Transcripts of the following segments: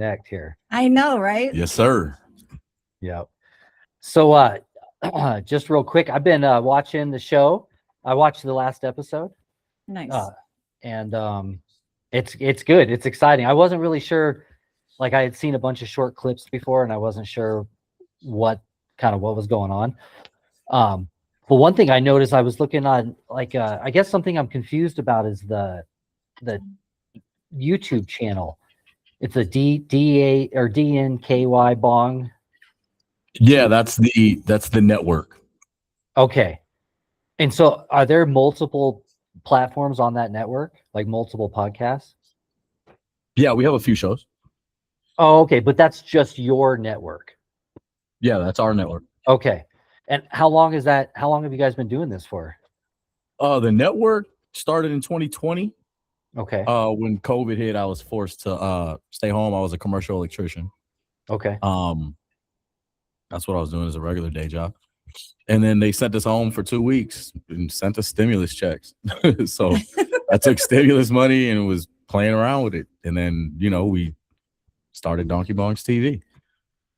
connect here. I know, right? Yes, sir. Yeah. So just real quick, I've been watching the show. I watched the last episode. Nice. And it's good. It's exciting. I wasn't really sure, like I had seen a bunch of short clips before and I wasn't sure what was going on. But one thing I noticed, I was looking on, like, I guess something I'm confused about is the YouTube channel. It's a DA or DNKY Bong. Yeah, that's the network. Okay. And so are there multiple platforms on that network, like multiple podcasts? Yeah, we have a few shows. Oh, okay. But that's just your network. Yeah, that's our network. Okay. And how long have you guys been doing this for? The network started in 2020. Okay. When COVID hit, I was forced to stay home. I was a commercial electrician. Okay. That's what I was doing as a regular day job. And then they sent us home for 2 weeks and sent us stimulus checks. So I took stimulus money and was playing around with it. And then, we started Donkey Bongs TV.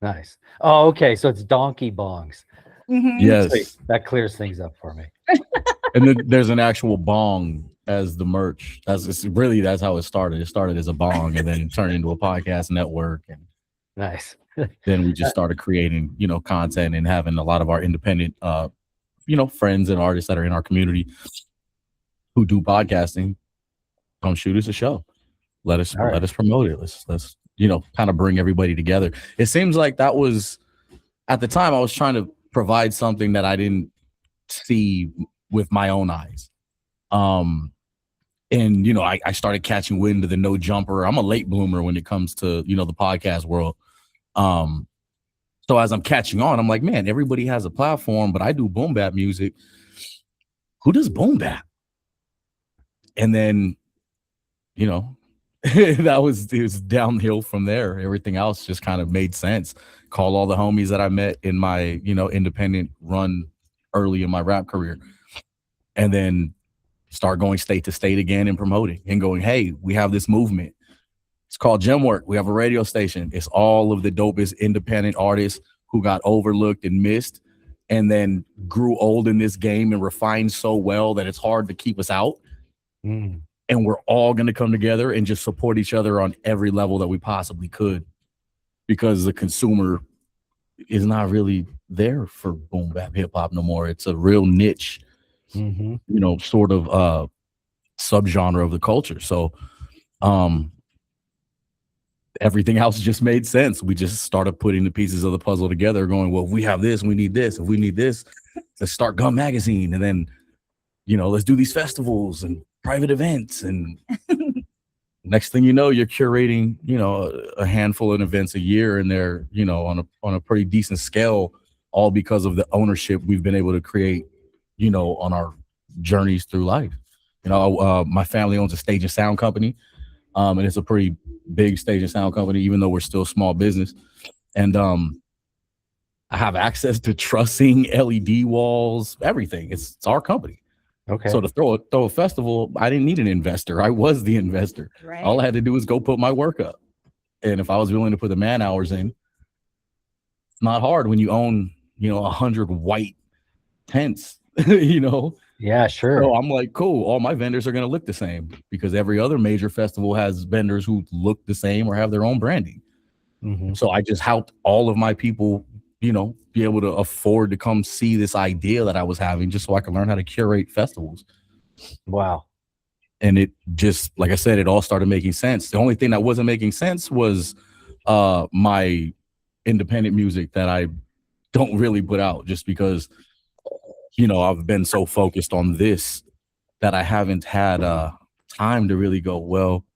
Nice. Oh, okay. So it's Donkey Bongs. Mm-hmm. Yes. Sweet. That clears things up for me. And then there's an actual bong as the merch. That's how it started. It started as a bong and then it turned into a podcast network. And nice. then we just started creating, content and having a lot of our independent, friends and artists that are in our community who do podcasting come shoot us a show. Let us promote it. Let's kind of bring everybody together. It seems like that was, at the time, I was trying to provide something that I didn't see with my own eyes. And, I started catching wind of the no jumper. I'm a late bloomer when it comes to, the podcast world. So as I'm catching on, I'm like, man, everybody has a platform, but I do boom bap music. Who does boom bap? And then, it was downhill from there. Everything else just kind of made sense. Call all the homies that I met in my, independent run early in my rap career. And then start going state to state again and promoting and going, hey, we have this movement. It's called Gemworks. We have a radio station. It's all of the dopest independent artists who got overlooked and missed and then grew old in this game and refined so well that it's hard to keep us out. And we're all going to come together and just support each other on every level that we possibly could, because the consumer is not really there for boom bap hip hop no more. It's a real niche, sort of subgenre of the culture. So everything else just made sense. We just started putting the pieces of the puzzle together, going, well, if we have this, we need this. If we need this, let's start Gun Magazine. And then, let's do these festivals and private events. And next thing you know, you're curating, a handful of events a year, and they're, on a pretty decent scale, all because of the ownership we've been able to create, on our journeys through life. My family owns a stage and sound company. And it's a pretty big stage and sound company, even though we're still a small business. And I have access to trussing, LED walls, everything. It's our company. Okay. So to throw a festival, I didn't need an investor. I was the investor. Right. All I had to do was go put my work up. And if I was willing to put the man hours in, it's not hard when you own, 100 white tents, Yeah, sure. So I'm like, cool. All my vendors are going to look the same, because every other major festival has vendors who look the same or have their own branding. So I just helped all of my people, be able to afford to come see this idea that I was having, just so I could learn how to curate festivals. Wow. And it just, like I said, it all started making sense. The only thing that wasn't making sense was my independent music that I don't really put out, just because I've been so focused on this that I haven't had time to really go, well,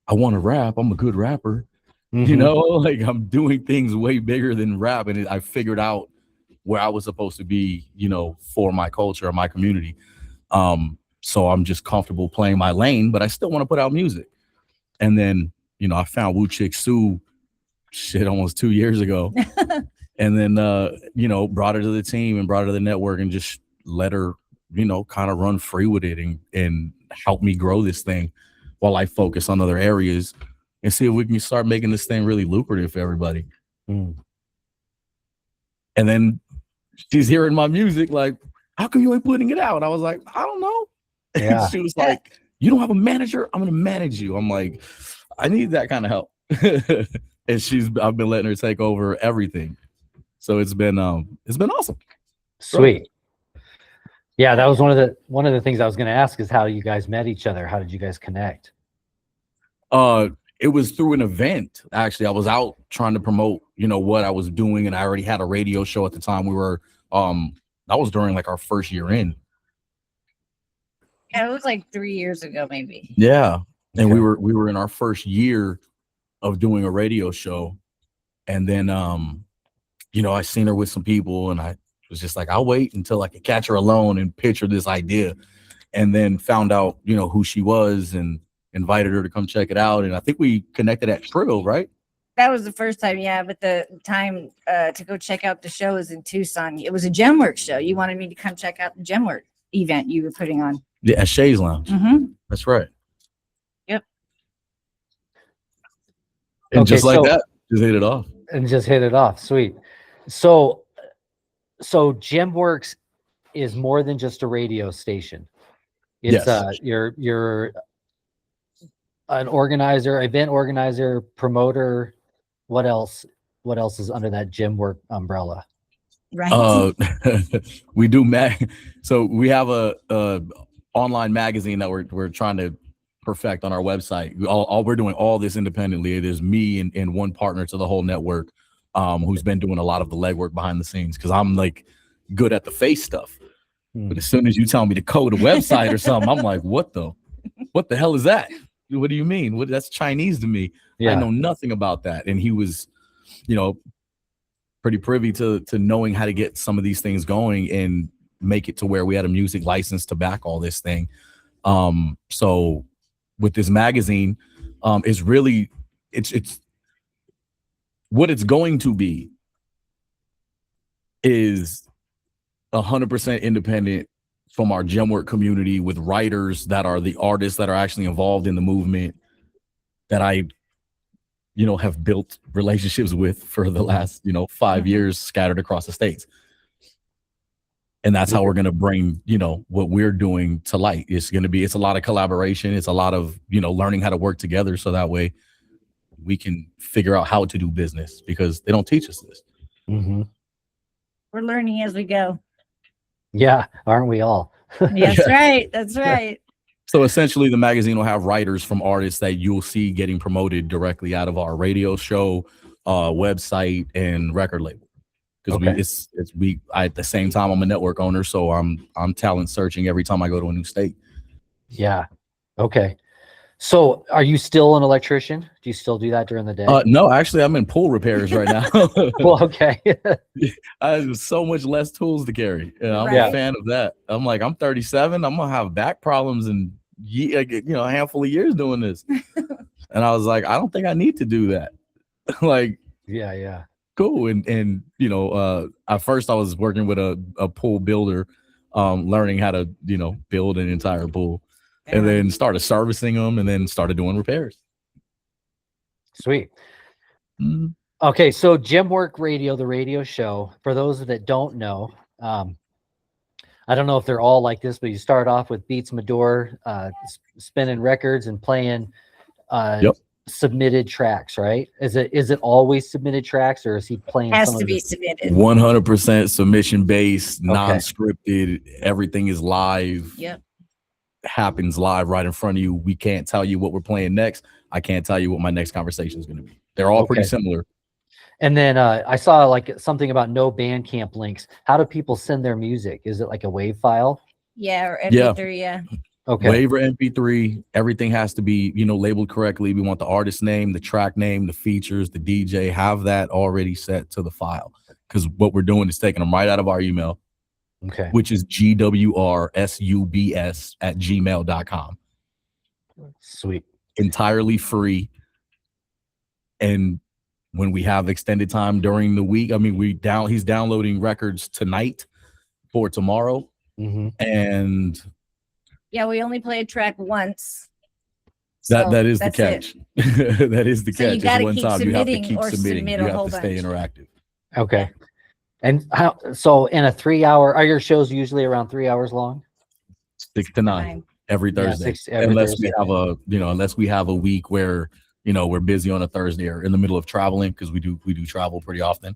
I want to rap. I'm a good rapper. Like I'm doing things way bigger than rap. And I figured out where I was supposed to be, for my culture or my community. So I'm just comfortable playing my lane, but I still want to put out music. And then, I found Wu Chick Suu almost 2 years ago. And then, brought her to the team and brought her to the network and just let her, kind of run free with it and help me grow this thing while I focus on other areas, and see if we can start making this thing really lucrative for everybody. Mm. And then she's hearing my music, like, how come you ain't putting it out? I was like, I don't know. Yeah. She was like, you don't have a manager? I'm gonna manage you. I'm like, I need that kind of help. And I've been letting her take over everything. So it's been awesome. Sweet. Yeah, that was one of the things I was going to ask is how you guys met each other. How did you guys connect? It was through an event. Actually, I was out trying to promote, what I was doing, and I already had a radio show at the time. That was during like our first year in. Yeah, it was like 3 years ago, maybe. Yeah, and Okay. we were in our first year of doing a radio show, and then I seen her with some people, and I was just like, I'll wait until I could catch her alone and pitch her this idea, and then found out who she was and invited her to come check it out. And I think we connected at Trill, right? That was the first time, yeah. But the time to go check out the show was in Tucson. It was a Gemworks show. You wanted me to come check out the Gemworks event you were putting on. Yeah, at Shay's Lounge. Mm-hmm. That's right. Yep. And Okay, just like so- that, just hit it off. And just hit it off. Sweet. So Gemworks is more than just a radio station. It's Yes. You're an organizer, event organizer, promoter. What else is under that Gemwork umbrella? Right. We do so we have a online magazine that we're trying to perfect on our website. All we're doing all this independently. It is me and one partner to the whole network, who's been doing a lot of the legwork behind the scenes, because I'm like good at the face stuff. But as soon as you tell me to code a website or something, I'm like, what the hell is that? What do you mean? That's Chinese to me. Yeah. I know nothing about that. And he was, pretty privy to knowing how to get some of these things going and make it to where we had a music license to back all this thing. So with this magazine, it's really, it's what it's going to be is 100% independent from our Gemwork community, with writers that are the artists that are actually involved in the movement that I, have built relationships with for the last, 5 years scattered across the states. And that's how we're going to bring, what we're doing to light. It's a lot of collaboration. It's a lot of, learning how to work together. So that way we can figure out how to do business, because they don't teach us this. Mm-hmm. We're learning as we go. Yeah, aren't we all? That's right. That's right. So essentially the magazine will have writers from artists that you'll see getting promoted directly out of our radio show, website, and record label. Because at the same time, I'm a network owner, so I'm talent searching every time I go to a new state. Yeah. Okay. So are you still an electrician? Do you still do that during the day? No, actually, I'm in pool repairs right now. Well, okay. I have so much less tools to carry. I'm Right. a fan of that. I'm 37. I'm gonna have back problems in a handful of years doing this. And I was like, I don't think I need to do that. Like, Yeah. cool. And at first I was working with a pool builder, learning how to build an entire pool, and then started servicing them, and then started doing repairs. Sweet. Mhm. Okay, so Gemwork Radio, the radio show, for those that don't know, I don't know if they're all like this, but you start off with Beats Mador, spinning records and playing submitted tracks, right? Is it always submitted tracks, or is he playing? Has some to of be the- submitted. 100% submission based, Okay. non-scripted. Everything is live. Yep. Happens live right in front of you. We can't tell you what we're playing next. I can't tell you what my next conversation is going to be. They're all pretty Okay. similar. And then I saw like something about no Bandcamp links. How do people send their music? Is it like a WAV file? Yeah, or Yeah. MP3, yeah. Okay. WAV or MP3, everything has to be, labeled correctly. We want the artist name, the track name, the features, the DJ, have that already set to the file. Because what we're doing is taking them right out of our email, Okay. which is gwrsubs@gmail.com. Sweet. Entirely free. And when we have extended time during the week, he's downloading records tonight for tomorrow. Mm-hmm. And Yeah, we only play a track once. So that is the that's it. catch. That is the So you catch. gotta It's one keep time you have to submitting keep or submitting. submit You a have whole to stay bunch. interactive. Okay. And how, so in a 3 hour, are your shows usually around 3 hours long? 6 to 9 Fine. every Yeah, Thursday. 6 every Unless Thursday. unless we have a week where, we're busy on a Thursday or in the middle of traveling, because we do travel pretty often.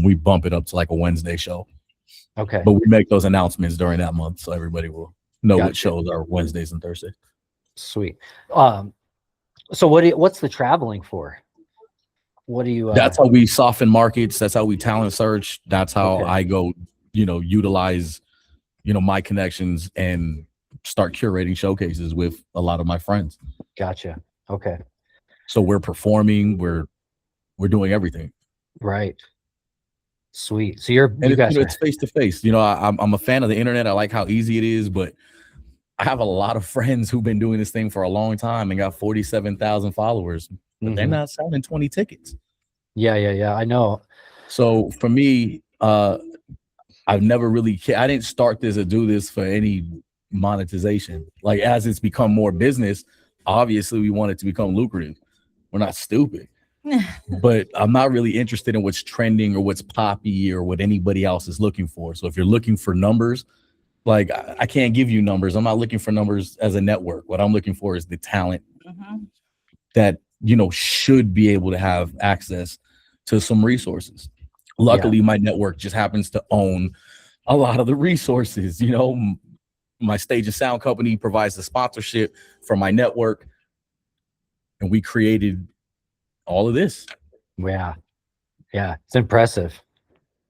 We bump it up to like a Wednesday show. Okay. But we make those announcements during that month so everybody will know what Gotcha. shows are Wednesdays and Thursdays. Sweet. So what's the traveling for? What do you That's how we soften markets. That's how we talent search. That's how Okay. I go, utilize, my connections and start curating showcases with a lot of my friends. Gotcha. Okay. So we're performing, we're doing everything. Right. Sweet. So you And guys are it's face to face. I'm a fan of the internet. I like how easy it is, but I have a lot of friends who've been doing this thing for a long time and got 47,000 followers, but they're not selling 20 tickets. Yeah. I know. So for me, I've never really I didn't start this or do this for any monetization. Like, as it's become more business, obviously we want it to become lucrative. We're not stupid. But I'm not really interested in what's trending or what's poppy or what anybody else is looking for. So if you're looking for numbers, like, I can't give you numbers. I'm not looking for numbers as a network. What I'm looking for is the talent that, should be able to have access to some resources. Luckily, my network just happens to own a lot of the resources. My stage and sound company provides the sponsorship for my network, and we created all of this. Yeah. It's impressive.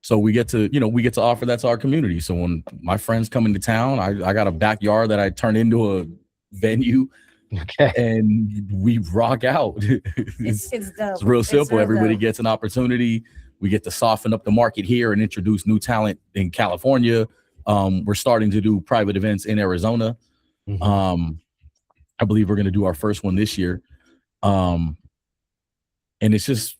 So we get to offer that to our community. So when my friends come into town, I got a backyard that I turn into a venue. Okay. And we rock out. It's dope. It's real simple. real Everybody dope. gets an opportunity. We get to soften up the market here and introduce new talent in California. We're starting to do private events in Arizona. I believe we're going to do our first one this year. And it's as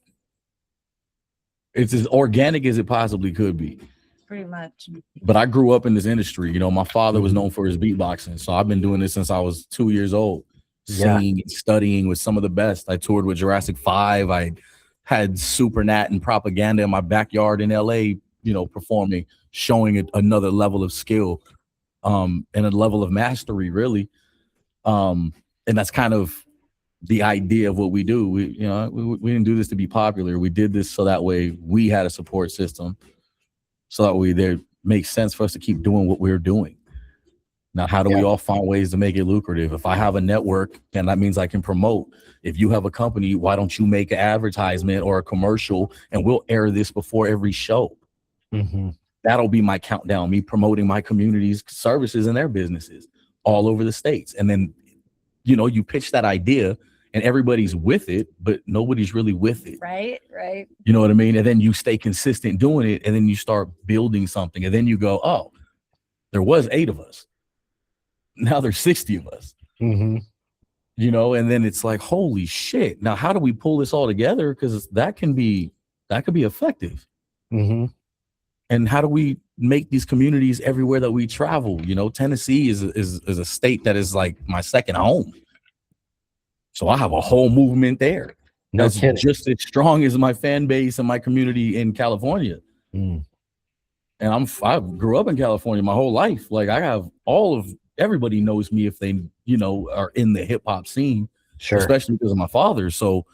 organic as it possibly could be. Pretty much. But I grew up in this industry. My father was known for his beatboxing. So I've been doing this since I was 2 years old, singing and studying with some of the best. I toured with Jurassic 5. I had Supa LAtin propaganda in my backyard in LA, performing, showing another level of skill and a level of mastery, really. And that's kind of the idea of what we do. We didn't do this to be popular. We did this so that way we had a support system, so that way there makes sense for us to keep doing what we're doing. Now, how do we all find ways to make it lucrative? If I have a network, and that means I can promote. If you have a company, why don't you make an advertisement or a commercial, and we'll air this before every show? That'll be my countdown, me promoting my community's services and their businesses all over the states. And then, you pitch that idea and everybody's with it, but nobody's really with it. Right. You know what I mean? And then you stay consistent doing it, and then you start building something, and then you go, oh, there was 8 of us. Now there's 60 of us. And then it's like, holy shit. Now, how do we pull this all together? Because that could be effective. And how do we make these communities everywhere that we travel? Tennessee is a state that is like my second home. So I have a whole movement there. That's just as strong as my fan base and my community in California. And I grew up in California my whole life. Like, I have everybody knows me if they, are in the hip hop scene, especially because of my father. So,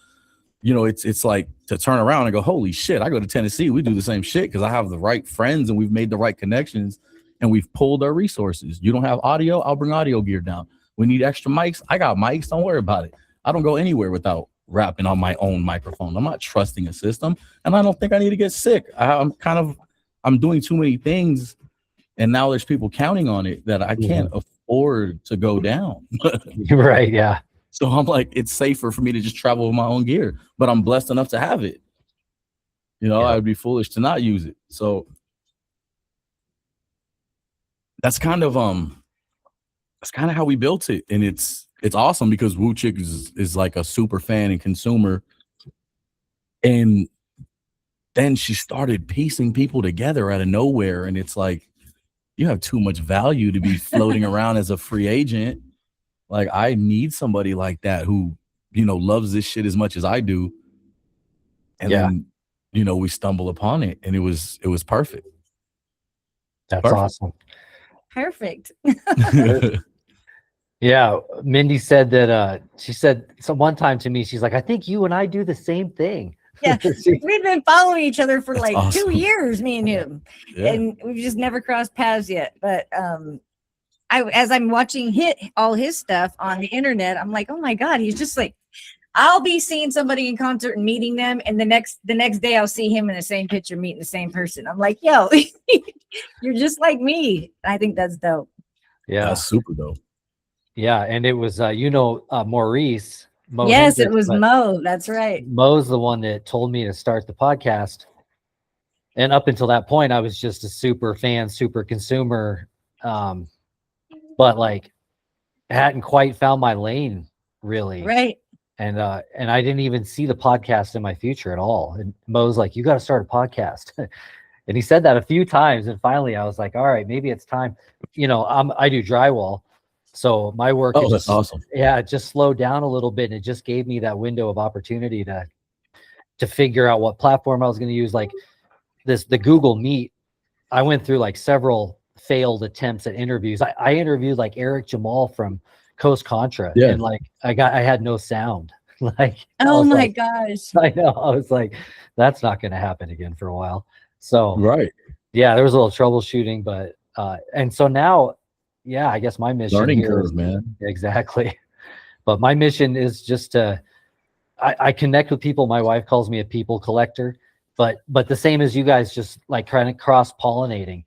it's like to turn around and go, holy shit, I go to Tennessee. We do the same shit because I have the right friends and we've made the right connections and we've pulled our resources. You don't have audio, I'll bring audio gear down. We need extra mics, I got mics. Don't worry about it. I don't go anywhere without rapping on my own microphone. I'm not trusting a system, and I don't think I need to get sick. I'm doing too many things, and now there's people counting on it that I can't afford to go down. Right. Yeah. So I'm like, it's safer for me to just travel with my own gear, but I'm blessed enough to have it. I'd be foolish to not use it. So that's kind of how we built it. And it's awesome because Wu Chick is like a super fan and consumer. And then she started piecing people together out of nowhere. And it's like, you have too much value to be floating around as a free agent. Like, I need somebody like that who, loves this shit as much as I do. And then, we stumble upon it, and it was perfect. That's Perfect. awesome. Perfect. Yeah, Mindy said that she said one time to me, she's like, I think you and I do the same thing. Yeah, we've been following each other for like awesome. 2 years, me and him, and we've just never crossed paths yet. But as I'm watching all his stuff on the internet, I'm like, oh my God, he's just like, I'll be seeing somebody in concert and meeting them, and the next day I'll see him in the same picture meeting the same person. I'm like, yo, you're just like me. I think that's dope. Yeah, that's super dope. Yeah, and it was Maurice. Mo yes, Hendricks, it was Mo. That's right. Mo's the one that told me to start the podcast. And up until that point, I was just a super fan, super consumer, but like hadn't quite found my lane, really. Right. And I didn't even see the podcast in my future at all. And Mo's like, you got to start a podcast. And he said that a few times. And finally I was like, all right, maybe it's time. I do drywall. So my work is that's awesome. Yeah, it just slowed down a little bit. And it just gave me that window of opportunity to figure out what platform I was going to use. Like the Google Meet, I went through like several failed attempts at interviews. I interviewed like Eric Jamal from Coast Contra, and like I had no sound. Like, oh my gosh, I know. I was like, that's not going to happen again for a while. So yeah, there was a little troubleshooting, but and so now, yeah, I guess my mission learning here curve, is, man. Exactly. But my mission is just to I connect with people. My wife calls me a people collector, but the same as you guys, just like kind of cross pollinating.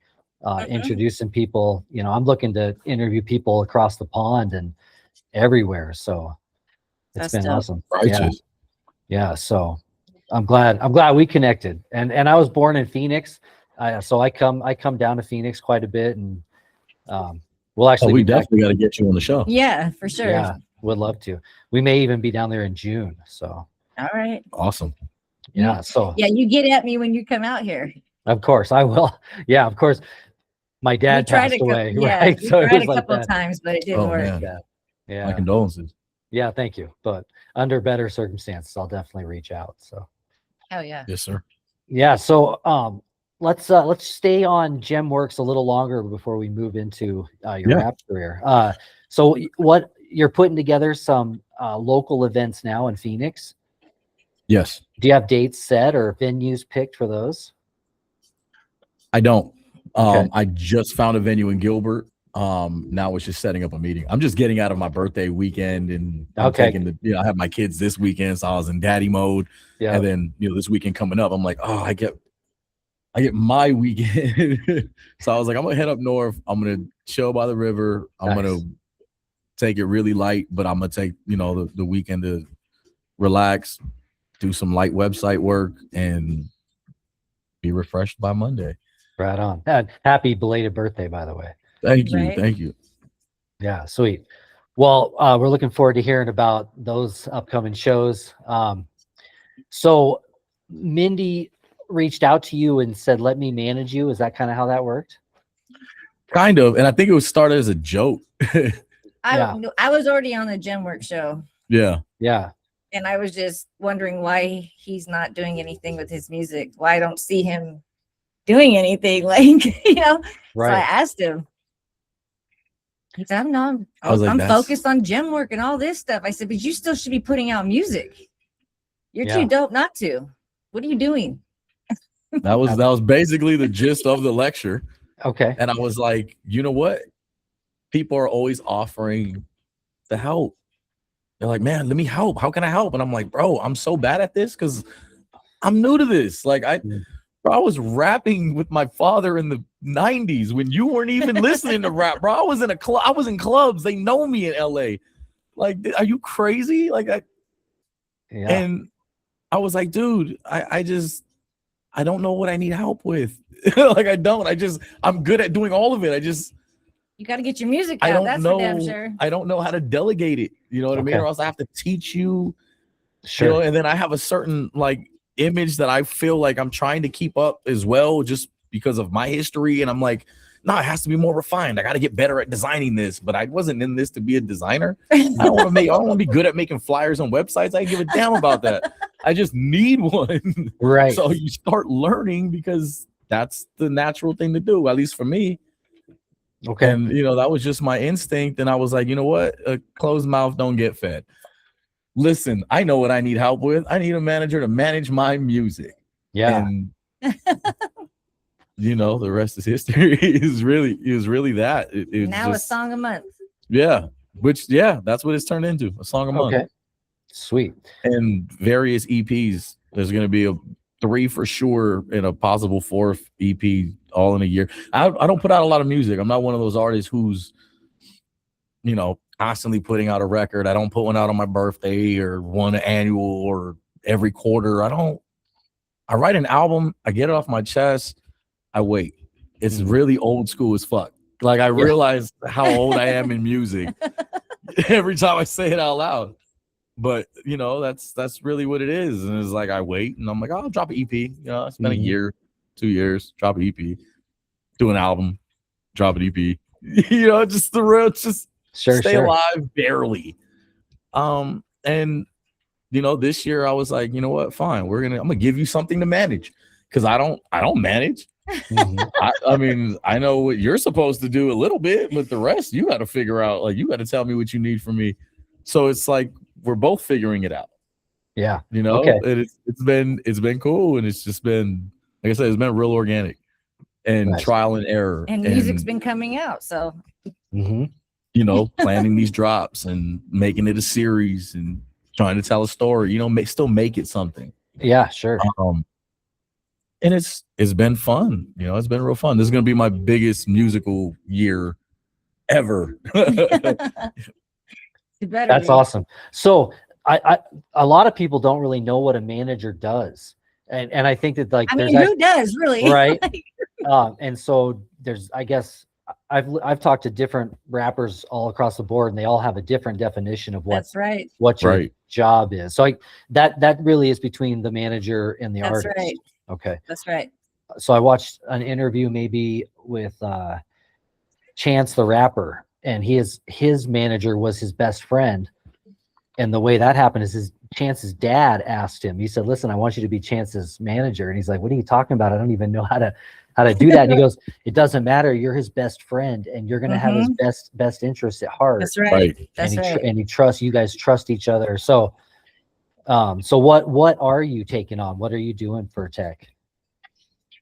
Introducing people, I'm looking to interview people across the pond and everywhere. So it's been awesome. Yeah. So I'm glad we connected. And I was born in Phoenix. So I come down to Phoenix quite a bit, and we'll actually we definitely got to get you on the show. Yeah, for sure. Yeah, would love to. We may even be down there in June. So all right. Awesome. Yeah. So you get at me when you come out here. Of course I will. Yeah, of course. My dad passed away. Right. So tried a couple times, but it didn't work. Yeah. My condolences. Yeah, thank you. But under better circumstances, I'll definitely reach out. So hell yeah. Yes, sir. Yeah. So let's stay on Gemworks a little longer before we move into your rap career. So what you're putting together some local events now in Phoenix? Yes. Do you have dates set or venues picked for those? I don't. I just found a venue in Gilbert. Now it's just setting up a meeting. I'm just getting out of my birthday weekend, and I'm taking I have my kids this weekend, so I was in daddy mode. Yeah. And then this weekend coming up, I'm like, oh, I get my weekend. So I was like, I'm gonna head up north. I'm gonna chill by the river. I'm gonna take it really light, but I'm gonna take the weekend to relax, do some light website work, and be refreshed by Monday. Right on. Happy belated birthday, by the way. Thank you. Thank you. Yeah, sweet. Well, we're looking forward to hearing about those upcoming shows. So Mindy reached out to you and said, let me manage you. Is that kind of how that worked? Kind of. And I think it was started as a joke. I was already on the Gemworks show. Yeah. Yeah. And I was just wondering why he's not doing anything with his music. Why I don't see him doing anything, like, So I asked him. He said, I'm focused on gem work and all this stuff. I said, but you still should be putting out music. You're too dope not to. What are you doing? That was basically the gist of the lecture. Okay. And I was like, you know what? People are always offering the help. They're like, man, let me help. How can I help? And I'm like, bro, I'm so bad at this because I'm new to this. Like I was rapping with my father in the 90s when you weren't even listening to rap, bro. I was in clubs. They know me in LA. Like, are you crazy? Like and I was like, dude, I don't know what I need help with. Like I'm good at doing all of it. You got to get your music out. That's for damn sure. I don't know how to delegate it. You know what I mean? Or else I have to teach you. Sure. And then I have a certain like image that I feel like I'm trying to keep up as well, just because of my history. And I'm like, no, it has to be more refined. I got to get better at designing this, but I wasn't in this to be a designer. I don't want to be good at making flyers on websites. I give a damn about that. I just need one. Right. So you start learning because that's the natural thing to do, at least for me. Okay. And, you know, that was just my instinct. And I was like, you know what? A closed mouth don't get fed. Listen, I know what I need help with. I need a manager to manage my music. Yeah. And, you know, the rest is history. Is really that. It now just, a song a month. Yeah. That's what it's turned into. A song a month. Okay. Sweet. And various EPs. There's going to be 3 for sure and a possible 4th EP all in a year. I don't put out a lot of music. I'm not one of those artists who's, you know, constantly putting out a record. I don't put one out on my birthday or one annual or every quarter. I write an album. I get it off my chest. I wait. It's really old school as fuck. Like I realize how old I am in music every time I say it out loud. But you know, that's really what it is. And it's like I wait and I'm like, I'll drop an EP. You know, it's been a year, 2 years, drop an EP, do an album, drop an EP. You know, just the real, just stay alive barely. And you know, this year I was like, you know what, fine, I'm gonna give you something to manage because I don't manage. I mean, I know what you're supposed to do a little bit, but the rest you got to figure out. Like, you got to tell me what you need from me. So it's like we're both figuring it out. Yeah, you know, and it's been cool, and it's just been, like I said, it's been real organic and trial and error. And music's been coming out, so you know, planning these drops and making it a series and trying to tell a story. You know, still make it something. Yeah, sure. And it's been fun. You know, it's been real fun. This is gonna be my biggest musical year ever. That's awesome. So a lot of people don't really know what a manager does. And I think that, like, who does really? Right. And so there's, I guess I've talked to different rappers all across the board, and they all have a different definition of what what your job is. So that really is between the manager and the artist. Right. Okay. That's right. So I watched an interview maybe with Chance the rapper, and his manager was his best friend. And the way that happened is Chance's dad asked him, he said, listen, I want you to be Chance's manager. And he's like, what are you talking about? I don't even know how to do that. And he goes, it doesn't matter. You're his best friend, and you're going to have his best interests at heart. That's right. That's and he trusts, you guys trust each other. So, so what are you taking on? What are you doing for Tech?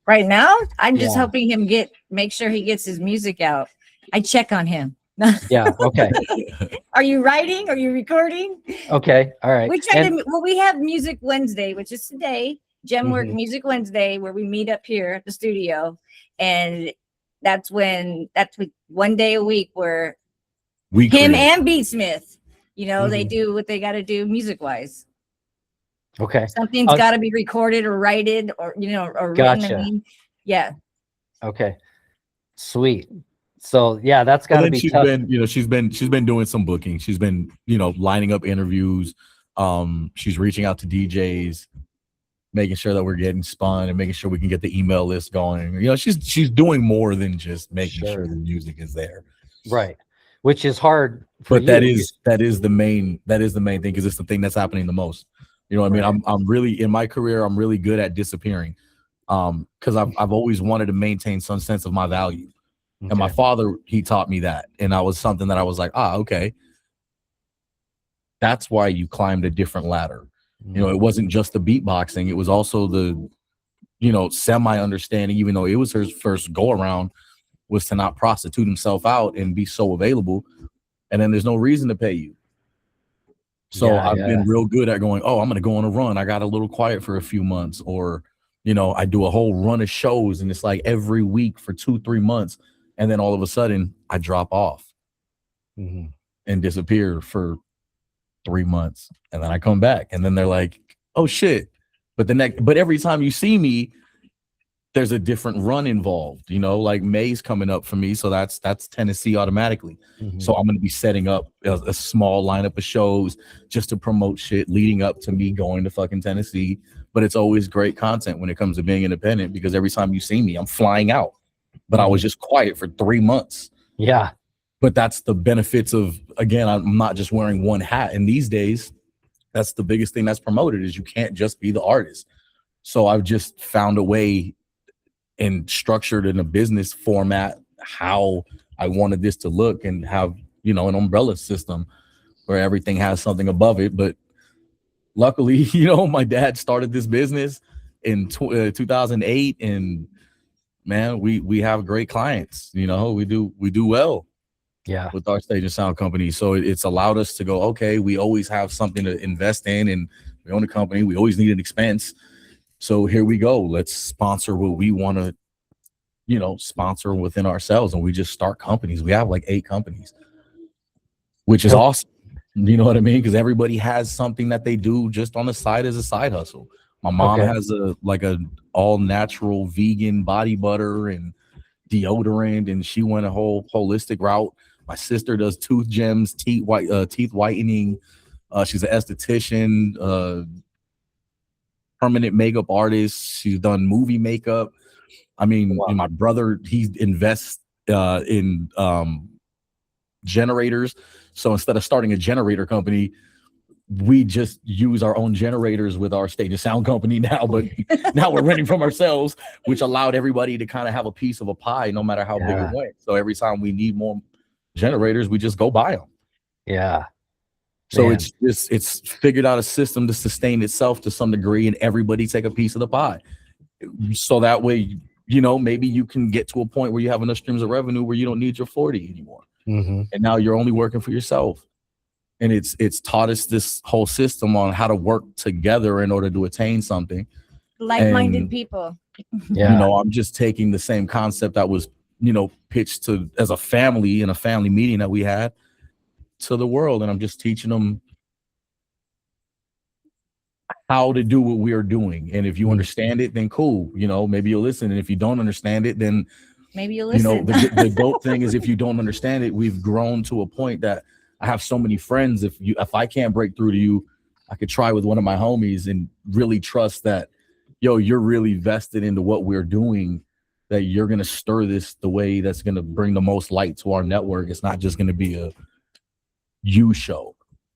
Right now, I'm just helping him make sure he gets his music out. I check on him. Yeah. Okay. Are you writing? Are you recording? Okay. All right. We have Music Wednesday, which is today, Gemworks Music Wednesday, where we meet up here at the studio. And that's one day a week where him and Beatsmith, you know, they do what they got to do music wise. Okay. Something's got to be recorded or righted or, you know, or written. I mean, yeah. Okay. Sweet. So yeah, that's got to be tough. She's been doing some booking. She's been, you know, lining up interviews. She's reaching out to DJs, making sure that we're getting spun and making sure we can get the email list going. You know, she's doing more than just making sure the music is there. Right. Which is hard. But that is the main thing, because it's the thing that's happening the most. You know what I mean? I'm really, in my career, I'm really good at disappearing. Because I've always wanted to maintain some sense of my value. Okay. And my father, he taught me that. And that was something that I was like, okay. That's why you climbed a different ladder. You know, it wasn't just the beatboxing. It was also the, you know, semi-understanding, even though it was her first go around, was to not prostitute himself out and be so available. And then there's no reason to pay you. So I've been real good at going, I'm going to go on a run. I got a little quiet for a few months, or, you know, I do a whole run of shows, and it's like every week for 2-3 months. And then all of a sudden I drop off and disappear for 3 months. And then I come back, and then they're like, oh shit. But every time you see me, there's a different run involved, you know, like May's coming up for me. So that's Tennessee automatically. So I'm going to be setting up a small lineup of shows just to promote shit leading up to me going to fucking Tennessee. But it's always great content when it comes to being independent, because every time you see me, I'm flying out. but I was just quiet for 3 months. Yeah. But that's the benefits of, again, I'm not just wearing one hat. And these days, that's the biggest thing that's promoted is you can't just be the artist. So I've just found a way and structured in a business format how I wanted this to look and have, you know, an umbrella system where everything has something above it. But luckily, you know, my dad started this business in 2008, and man, we have great clients. You know, we do well. Yeah. With our stage and sound company. So it's allowed us to go, okay, we always have something to invest in, and we own a company. We always need an expense. So here we go. Let's sponsor what we want to, you know, sponsor within ourselves. And we just start companies. We have like 8 companies, which is awesome. You know what I mean? Because everybody has something that they do just on the side as a side hustle. My mom has a all natural vegan body butter and deodorant, and she went a whole holistic route. My sister does tooth gems, teeth whitening. She's an esthetician, permanent makeup artist. She's done movie makeup. I mean, and my brother, he invests in generators. So instead of starting a generator company, we just use our own generators with our stage and sound company now. But now we're renting from ourselves, which allowed everybody to kind of have a piece of a pie, no matter how big it went. So every time we need more generators, we just go buy them. Yeah. So it's figured out a system to sustain itself to some degree, and everybody take a piece of the pie. So that way, you know, maybe you can get to a point where you have enough streams of revenue where you don't need your 40 anymore. And now you're only working for yourself. And it's taught us this whole system on how to work together in order to attain something. Like-minded people. You know, I'm just taking the same concept that was, you know, pitched to as a family in a family meeting that we had to the world, and I'm just teaching them how to do what we are doing. And if you understand it, then cool. You know, maybe you'll listen. And if you don't understand it, then maybe you'll listen. You know, the dope thing is if you don't understand it, we've grown to a point that I have so many friends. If I can't break through to you, I could try with one of my homies and really trust that, yo, you're really vested into what we're doing, that you're going to stir this the way that's going to bring the most light to our network. It's not just going to be a you show.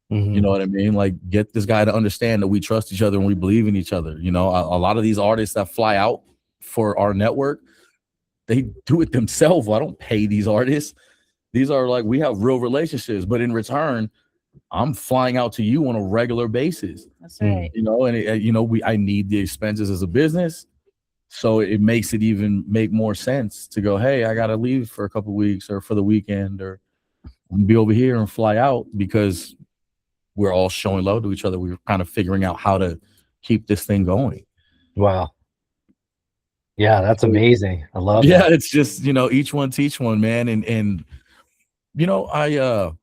You know what I mean? Like, get this guy to understand that we trust each other and we believe in each other. You know, a lot of these artists that fly out for our network, they do it themselves. I don't pay these artists. These are like, we have real relationships, but in return, I'm flying out to you on a regular basis. That's right. You know, and you know, I need the expenses as a business. So it makes it even make more sense to go, hey, I got to leave for a couple of weeks or for the weekend, or be over here and fly out, because we're all showing love to each other. We're kind of figuring out how to keep this thing going. Wow. Yeah, that's amazing. I love that. It's just, you know, each one teach one, man. And you know, I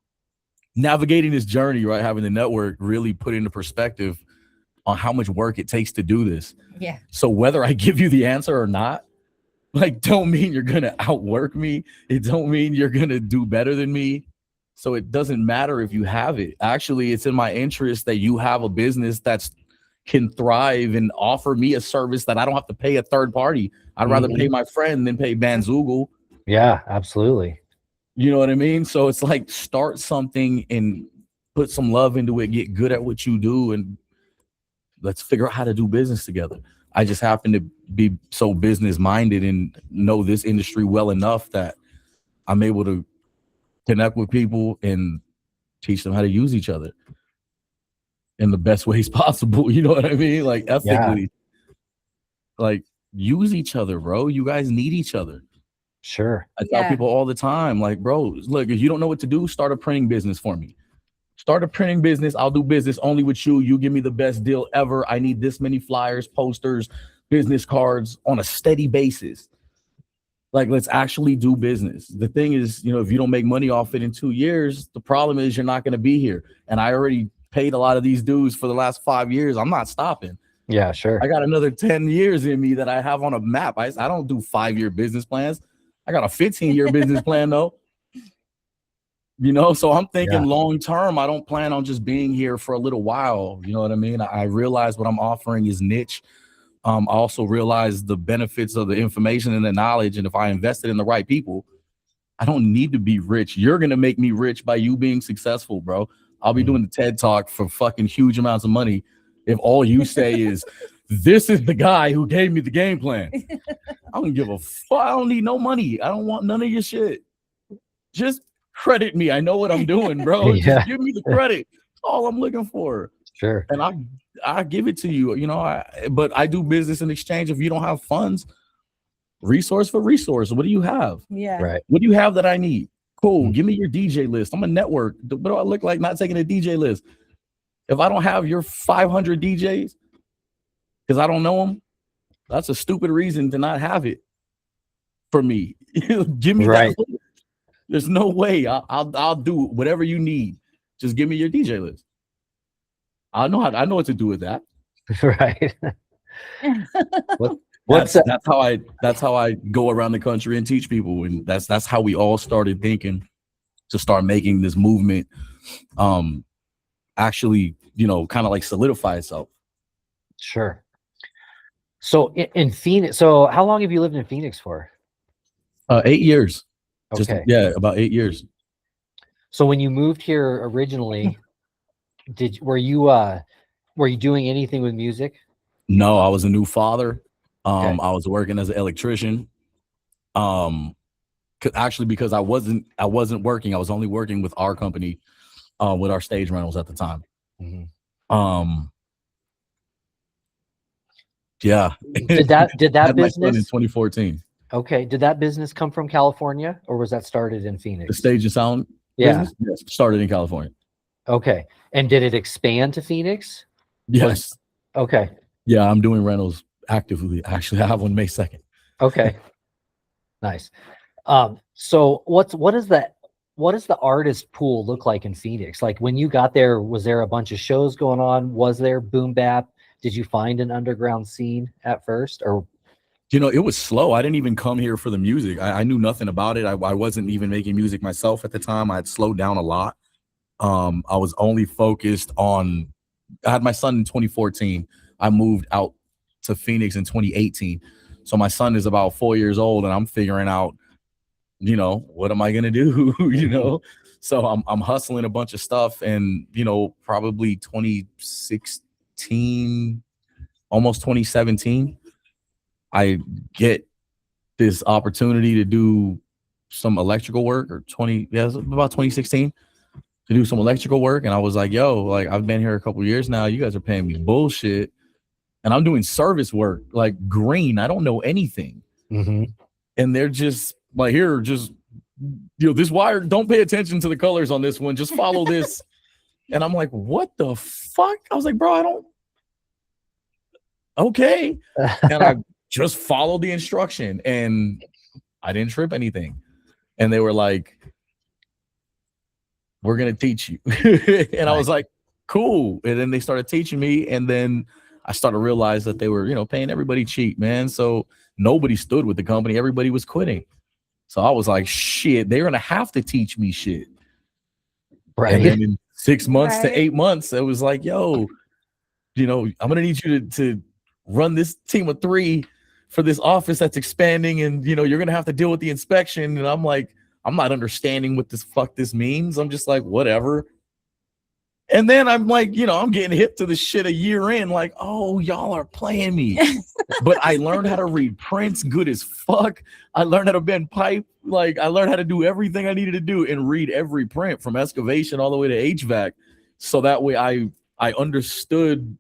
navigating this journey, right, having the network really put into perspective on how much work it takes to do this. Yeah. So whether I give you the answer or not, like, don't mean you're gonna outwork me. It don't mean you're gonna do better than me. So it doesn't matter if you have it. Actually, it's in my interest that you have a business that's can thrive and offer me a service that I don't have to pay a third party. I'd rather pay my friend than pay Banzoogle. Yeah, absolutely. You know what I mean? So it's like, start something and put some love into it, get good at what you do, and let's figure out how to do business together. I just happen to be so business minded and know this industry well enough that I'm able to connect with people and teach them how to use each other in the best ways possible. You know what I mean? Like, ethically, like, use each other, bro. You guys need each other. Sure. I tell people all the time, like, bro, look, if you don't know what to do, start a printing business for me. Start a printing business. I'll do business only with you. You give me the best deal ever. I need this many flyers, posters, business cards on a steady basis. Like, let's actually do business. The thing is, you know, if you don't make money off it in 2 years, the problem is you're not going to be here. And I already paid a lot of these dues for the last 5 years. I'm not stopping. Yeah, sure. I got another 10 years in me that I have on a map. I don't do 5-year business plans. I got a 15-year business plan, though. You know, so I'm thinking long term. I don't plan on just being here for a little while. You know what I mean? I realize what I'm offering is niche, I also realized the benefits of the information and the knowledge. And if I invested in the right people, I don't need to be rich. You're going to make me rich by you being successful, bro. I'll be doing the TED Talk for fucking huge amounts of money if all you say is, this is the guy who gave me the game plan. I don't give a fuck. I don't need no money. I don't want none of your shit. Just credit me. I know what I'm doing, bro. Yeah. Just give me the credit. That's all I'm looking for. Sure. And I give it to you, but I do business in exchange. If you don't have funds, resource for resource. What do you have? Yeah. Right. What do you have that I need? Cool. Give me your DJ list. I'm a network. What do I look like not taking a DJ list? If I don't have your 500 DJs, because I don't know them, that's a stupid reason to not have it for me. Give me right. that. There's no way. I'll do whatever you need. Just give me your DJ list. I know what to do with that. Right. That's how I go around the country and teach people, and that's how we all started thinking to start making this movement actually, kind of like solidify itself. Sure. So in Phoenix, so how long have you lived in Phoenix for? 8 years. Okay. About 8 years. So when you moved here originally, were you doing anything with music? No, I was a new father. Okay. I was working as an electrician. Actually, because I wasn't working. I was only working with our company, with our stage rentals at the time. Mm-hmm. Yeah. Did that business in 2014? Okay. Did that business come from California, or was that started in Phoenix? The stage and sound business? Yes, started in California. Okay. And did it expand to Phoenix? Yes. Okay. Yeah, I'm doing rentals actively. Actually, I have one May 2nd. Okay. Nice. So what does the artist pool look like in Phoenix? Like when you got there, was there a bunch of shows going on? Was there boom bap? Did you find an underground scene at first, or? It was slow. I didn't even come here for the music. I knew nothing about it. I wasn't even making music myself at the time. I had slowed down a lot. I was only focused on, I had my son in 2014. I moved out to Phoenix in 2018. So my son is about 4 years old, and I'm figuring out, what am I going to do? So I'm hustling a bunch of stuff, and, probably 2016, almost 2017, I get this opportunity to do some electrical work, about 2016, to do some electrical work. And I was like, yo, like, I've been here a couple years now. You guys are paying me bullshit. And I'm doing service work, like green. I don't know anything. Mm-hmm. And they're just like, here, just, this wire, don't pay attention to the colors on this one. Just follow this. And I'm like, what the fuck? I was like, bro, I don't. Okay. And I just followed the instruction, and I didn't trip anything. And they were like, we're going to teach you. And I was like, cool. And then they started teaching me. And then I started to realize that they were, paying everybody cheap, man. So nobody stood with the company. Everybody was quitting. So I was like, shit, they're going to have to teach me shit. Right. And then in 6 months to 8 months, it was like, yo, I'm going to need you to run this team of 3 for this office that's expanding. And, you're going to have to deal with the inspection. And I'm like, I'm not understanding what this means. I'm just like, whatever. And then I'm like, I'm getting hip to the shit a year in, like, oh, y'all are playing me. But I learned how to read prints good as fuck. I learned how to bend pipe. Like, I learned how to do everything I needed to do and read every print from excavation all the way to HVAC. So that way I understood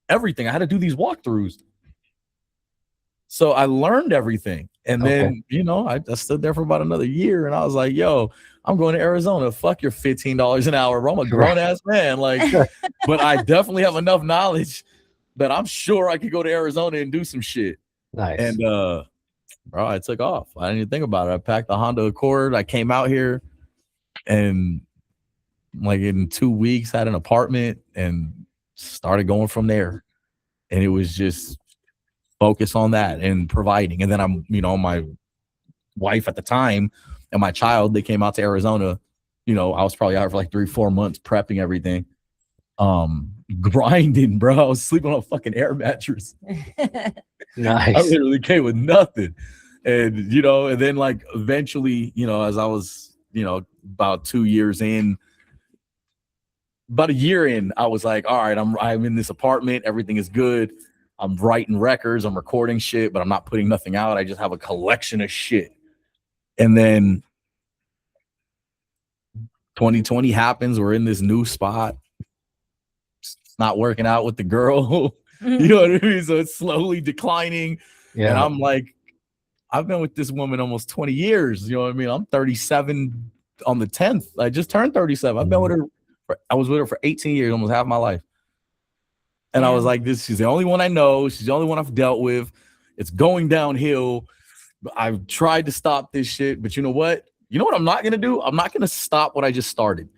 everything. I had to do these walkthroughs. So I learned everything. And then, I stood there for about another year, and I was like, yo, I'm going to Arizona. Fuck your $15 an hour, bro. I'm a grown ass man. Like, but I definitely have enough knowledge that I'm sure I could go to Arizona and do some shit. Nice. And bro, I took off. I didn't even think about it. I packed the Honda Accord. I came out here, and like in 2 weeks had an apartment and started going from there. And it was just focus on that and providing. And then I'm, my wife at the time and my child, they came out to Arizona. I was probably out for like 3-4 months prepping everything. And grinding, bro. I was sleeping on a fucking air mattress. Nice. I literally came with nothing. And, you know, and then like eventually, you know, as I was, you know, about 2 years in, about a year in, I was like, all right, I'm in this apartment. Everything is good. I'm writing records. I'm recording shit, but I'm not putting nothing out. I just have a collection of shit. And then 2020 happens. We're in this new spot. It's not working out with the girl. You know what I mean? So it's slowly declining. Yeah. And I'm like, I've been with this woman almost 20 years. You know what I mean? I'm 37 on the 10th. I just turned 37. I've been with her. I was with her for 18 years, almost half my life. And I was like, she's the only one I know. She's the only one I've dealt with. It's going downhill. I've tried to stop this shit, but you know what? You know what I'm not going to do? I'm not going to stop what I just started.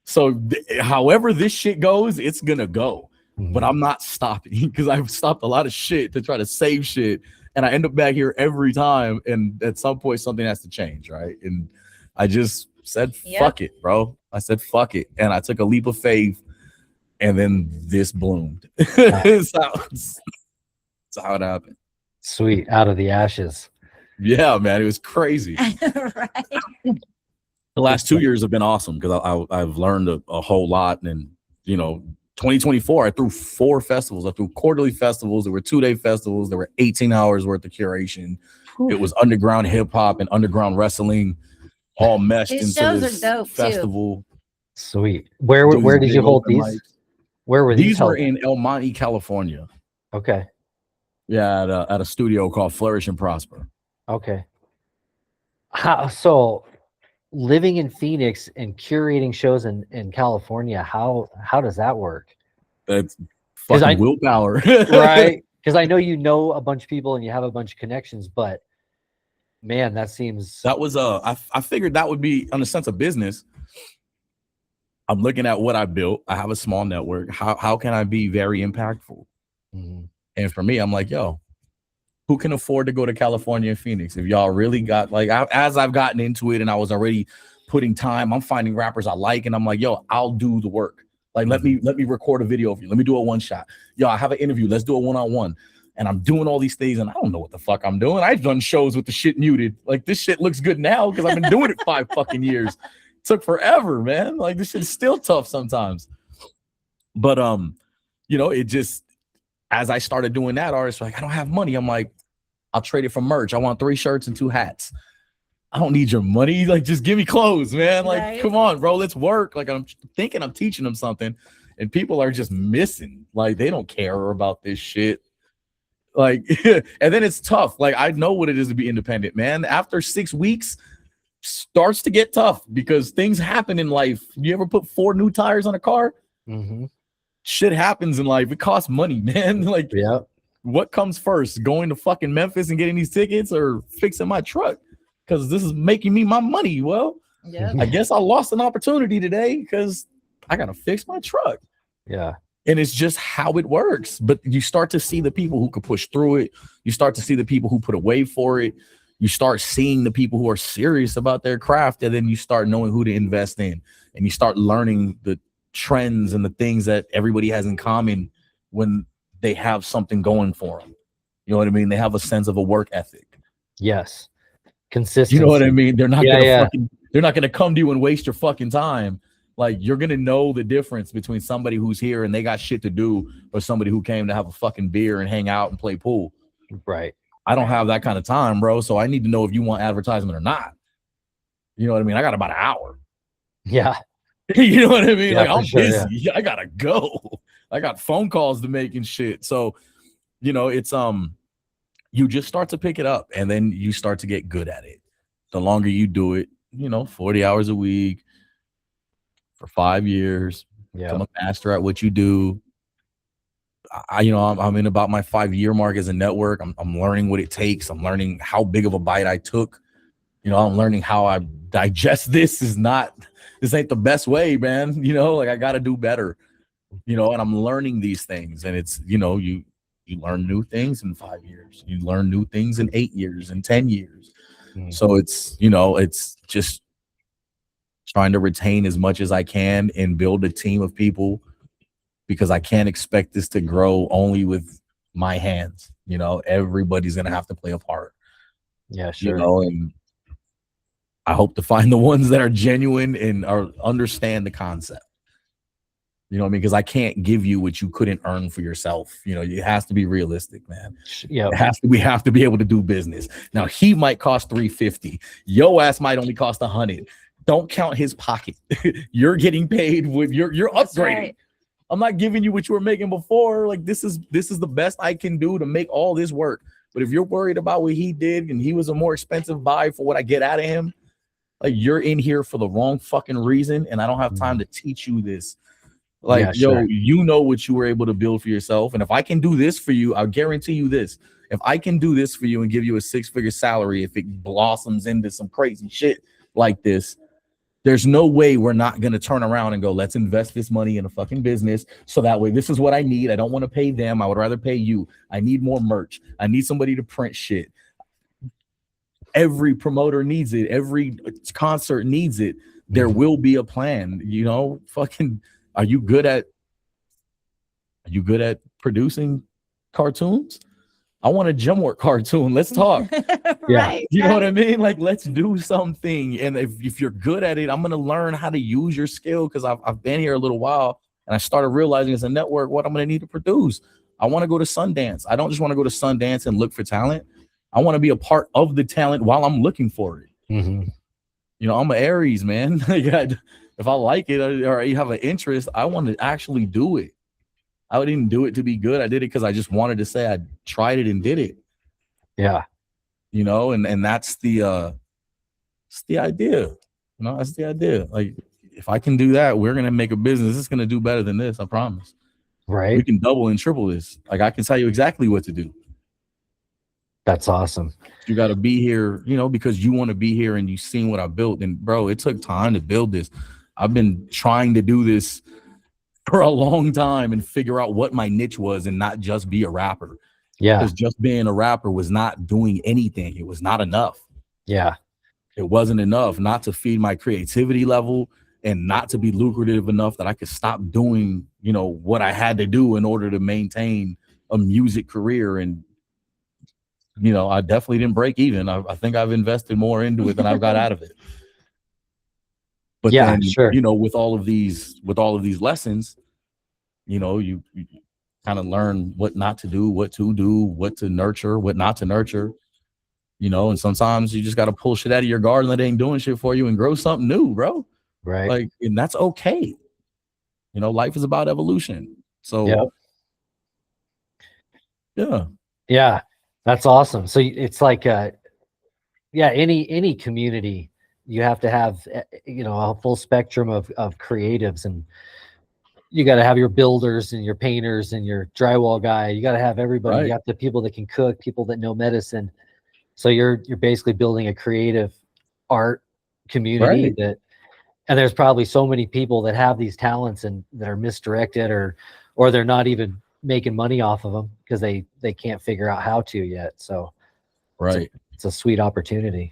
So however this shit goes, it's going to go. But I'm not stopping because I've stopped a lot of shit to try to save shit. And I end up back here every time. And at some point, something has to change, right? And I just said, fuck it, bro. I said, fuck it. And I took a leap of faith. And then this bloomed. That's how it happened. Sweet. Out of the ashes. Yeah, man. It was crazy. Right. The last 2 years have been awesome because I've learned a whole lot. And, you know, 2024, I threw 4 festivals. I threw quarterly festivals. There were 2-day festivals. There were 18 hours worth of curation. It was underground hip hop and underground wrestling all meshed These into shows this are dope, festival. too. Sweet. Where did you hold these? Mics. Where were these? These were in El Monte, California. Okay. Yeah, at a studio called Flourish and Prosper. Okay. So living in Phoenix and curating shows in California, how does that work? That's fucking willpower. Right? Because I know a bunch of people and you have a bunch of connections, but man, that was I figured that would be on a sense of business. I'm looking at what I built. I have a small network. How can I be very impactful? And for me, I'm like, yo, who can afford to go to California and Phoenix? If y'all really got as I've gotten into it and I was already putting time, I'm finding rappers I like, and I'm like, yo, I'll do the work. Like, let me record a video of you. Let me do a one shot. Yo, I have an interview. Let's do a one-on-one. And I'm doing all these things, and I don't know what the fuck I'm doing. I've done shows with the shit muted. Like, this shit looks good now because I've been doing it 5 fucking years. Took forever, man. Like, this shit's still tough sometimes. But you know, it just, as I started doing that, artists were like, I don't have money. I'm like, I'll trade it for merch. I want 3 shirts and 2 hats. I don't need your money. Like, just give me clothes, man. Like, come on, bro, let's work. Like, I'm thinking I'm teaching them something, and people are just missing. Like, they don't care about this shit. Like, and then it's tough. Like, I know what it is to be independent, man. After 6 weeks, starts to get tough because things happen in life. You ever put 4 new tires on a car? Shit happens in life. It costs money, man. Like, what comes first? Going to fucking Memphis and getting these tickets, or fixing my truck? Because this is making me my money. Well, I guess I lost an opportunity today because I gotta fix my truck. Yeah. And it's just how it works. But you start to see the people who could push through it. You start to see the people who put away for it. You start seeing the people who are serious about their craft, and then you start knowing who to invest in, and you start learning the trends and the things that everybody has in common when they have something going for them. You know what I mean? They have a sense of a work ethic. Yes. Consistency. You know what I mean? They're not they're not gonna come to you and waste your fucking time. Like, you're gonna know the difference between somebody who's here and they got shit to do, or somebody who came to have a fucking beer and hang out and play pool. Right. I don't have that kind of time, bro. So I need to know if you want advertisement or not. You know what I mean? I got about an hour. Yeah. You know what I mean? Yeah, like, I'm busy. Yeah. I gotta go. I got phone calls to make and shit. So, you know, it's you just start to pick it up, and then you start to get good at it. The longer you do it, you know, 40 hours a week for 5 years, become a master at what you do. I'm in about my 5-year mark as a network. I'm learning what it takes. I'm learning how big of a bite I took. You know, I'm learning how I digest this ain't the best way, man. You know, like, I got to do better, you know, and I'm learning these things. And it's, you know, you learn new things in 5 years. You learn new things in 8 years and 10 years. So it's, you know, it's just trying to retain as much as I can and build a team of people because I can't expect this to grow only with my hands. You know, everybody's gonna have to play a part. Yeah, sure. You know, and I hope to find the ones that are genuine and understand the concept. You know what I mean? Because I can't give you what you couldn't earn for yourself. You know, it has to be realistic, man. Yeah, we have to be able to do business. Now, he might cost $350. Yo ass might only cost $100. Don't count his pocket. You're getting paid with you're That's upgrading. right. I'm not giving you what you were making before. Like this is the best I can do to make all this work. But if you're worried about what he did and he was a more expensive buy for what I get out of him, like you're in here for the wrong fucking reason, and I don't have time to teach you this. Like, Yeah, yo, sure. you know what you were able to build for yourself. And if I can do this for you, I'll guarantee you this. If I can do this for you and give you a 6-figure salary, if it blossoms into some crazy shit like this, there's no way we're not going to turn around and go, let's invest this money in a fucking business. So that way, this is what I need. I don't want to pay them. I would rather pay you. I need more merch. I need somebody to print shit. Every promoter needs it. Every concert needs it. There will be a plan, you know, fucking. Are you good at producing cartoons? I want a Gemworks cartoon. Let's talk. Right. You know what I mean? Like, let's do something. And if you're good at it, I'm going to learn how to use your skill because I've been here a little while and I started realizing as a network what I'm going to need to produce. I want to go to Sundance. I don't just want to go to Sundance and look for talent. I want to be a part of the talent while I'm looking for it. Mm-hmm. You know, I'm an Aries, man. If I like it or you have an interest, I want to actually do it. I didn't do it to be good. I did it because I just wanted to say I tried it and did it. Yeah. You know, and that's the idea. You know, that's the idea. Like, if I can do that, we're gonna make a business. It's gonna do better than this. I promise. Right. We can double and triple this. Like, I can tell you exactly what to do. That's awesome. You got to be here, you know, because you want to be here and you've seen what I built. And bro, it took time to build this. I've been trying to do this for a long time and figure out what my niche was and not just be a rapper. Yeah. Because just being a rapper was not doing anything. It was not enough. Yeah. It wasn't enough not to feed my creativity level and not to be lucrative enough that I could stop doing, you know, what I had to do in order to maintain a music career. And, you know, I definitely didn't break even. I think I've invested more into it than I've got out of it. But yeah, then, sure. you know, with all of these lessons, you know, you kind of learn what not to do, what to do, what to nurture, what not to nurture, you know, and sometimes you just got to pull shit out of your garden that ain't doing shit for you and grow something new, bro. Right. Like, and that's okay. You know, life is about evolution. So, yeah, that's awesome. So it's like, any community, you have to have, you know, a full spectrum of creatives, and you got to have your builders and your painters and your drywall guy. You got to have everybody. Right. You have the people that can cook, people that know medicine. So you're basically building a creative art community Right. and there's probably so many people that have these talents and that are misdirected or they're not even making money off of them because they can't figure out how to yet. So Right. it's a sweet opportunity.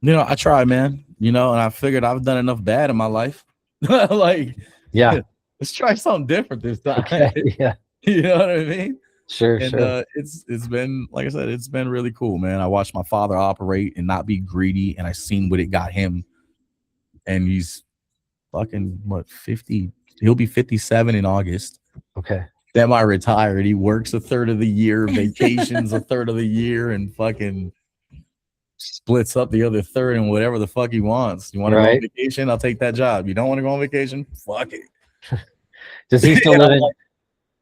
You know, I try, man, you know, and I figured I've done enough bad in my life. Like, yeah, let's try something different this time. okay. Yeah, You know what I mean? sure. And it's been, like I said, it's been really cool, man. I watched my father operate and not be greedy, and I seen what it got him. And he's fucking 50? He'll be 57 in August. Okay. Semi-retired. He works a third of the year, vacations a third of the year, and fucking splits up the other third and whatever the fuck he wants. You want to go on vacation? I'll take that job. You don't want to go on vacation? Fuck it. Does he still live in?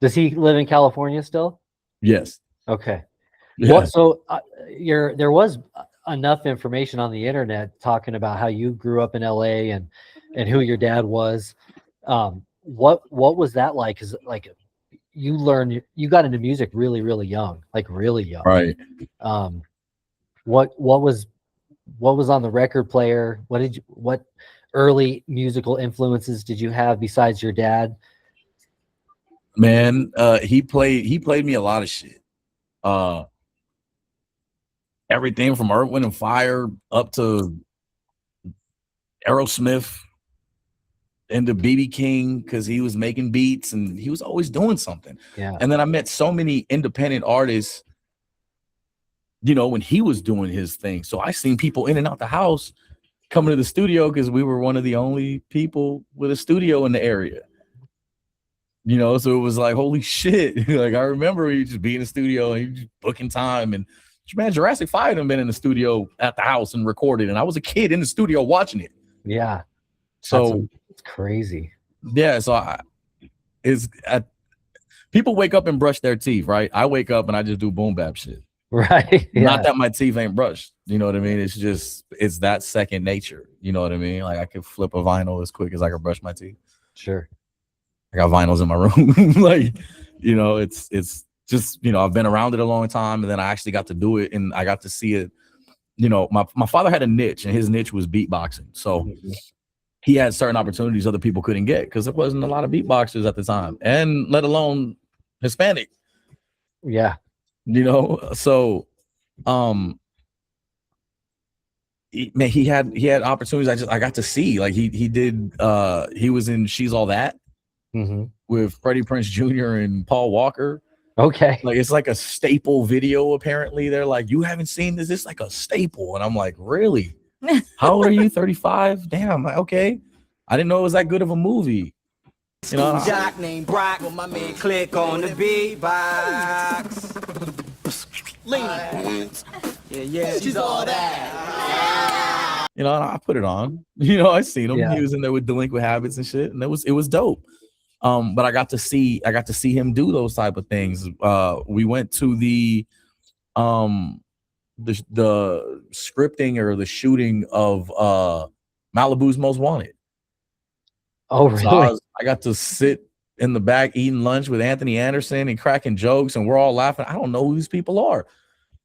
Does he live in California still? Yes. Okay. Yeah. What? So there was enough information on the internet talking about how you grew up in LA and who your dad was. What was that like? Because like you got into music really, really young, like really young. Right. What was on the record player? What early musical influences did you have besides your dad? Man, he played me a lot of shit. Everything from Earth, Wind and Fire up to Aerosmith, into BB King because he was making beats and he was always doing something. Yeah. And then I met so many independent artists, you know, when he was doing his thing. So I seen people in and out the house coming to the studio because we were one of the only people with a studio in the area. You know, so it was like, holy shit. Like, I remember you just being in the studio and you just booking time. And man, Jurassic 5 had been in the studio at the house and recorded. And I was a kid in the studio watching it. Yeah. So it's crazy. Yeah. So people wake up and brush their teeth, right? I wake up and I just do boom bap shit. Right. Yeah. Not that my teeth ain't brushed. You know what I mean? It's that second nature. You know what I mean? Like I could flip a vinyl as quick as I could brush my teeth. Sure. I got vinyls in my room. Like, you know, it's just, you know, I've been around it a long time and then I actually got to do it and I got to see it. You know, my father had a niche and his niche was beatboxing. So he had certain opportunities other people couldn't get because there wasn't a lot of beatboxers at the time and let alone Hispanic. Yeah. You know, so man, he had opportunities I got to see. Like he was in She's All That with Freddie Prinze Jr. and Paul Walker. Okay. Like it's like a staple video. Apparently, they're like, you haven't seen this? It's like a staple, and I'm like, really? How old are you? 35? Damn. Okay, I didn't know it was that good of a movie. You know, Jock named Brock with my man Click on the beatbox. Yeah, she's all that. You know, I put it on. You know, I seen him. Yeah. He was in there with Delinquent Habits and shit, and it was dope. But I got to see him do those type of things. We went to the scripting or the shooting of Malibu's Most Wanted. Oh, really? So I got to sit in the back eating lunch with Anthony Anderson and cracking jokes, and we're all laughing. I don't know who these people are.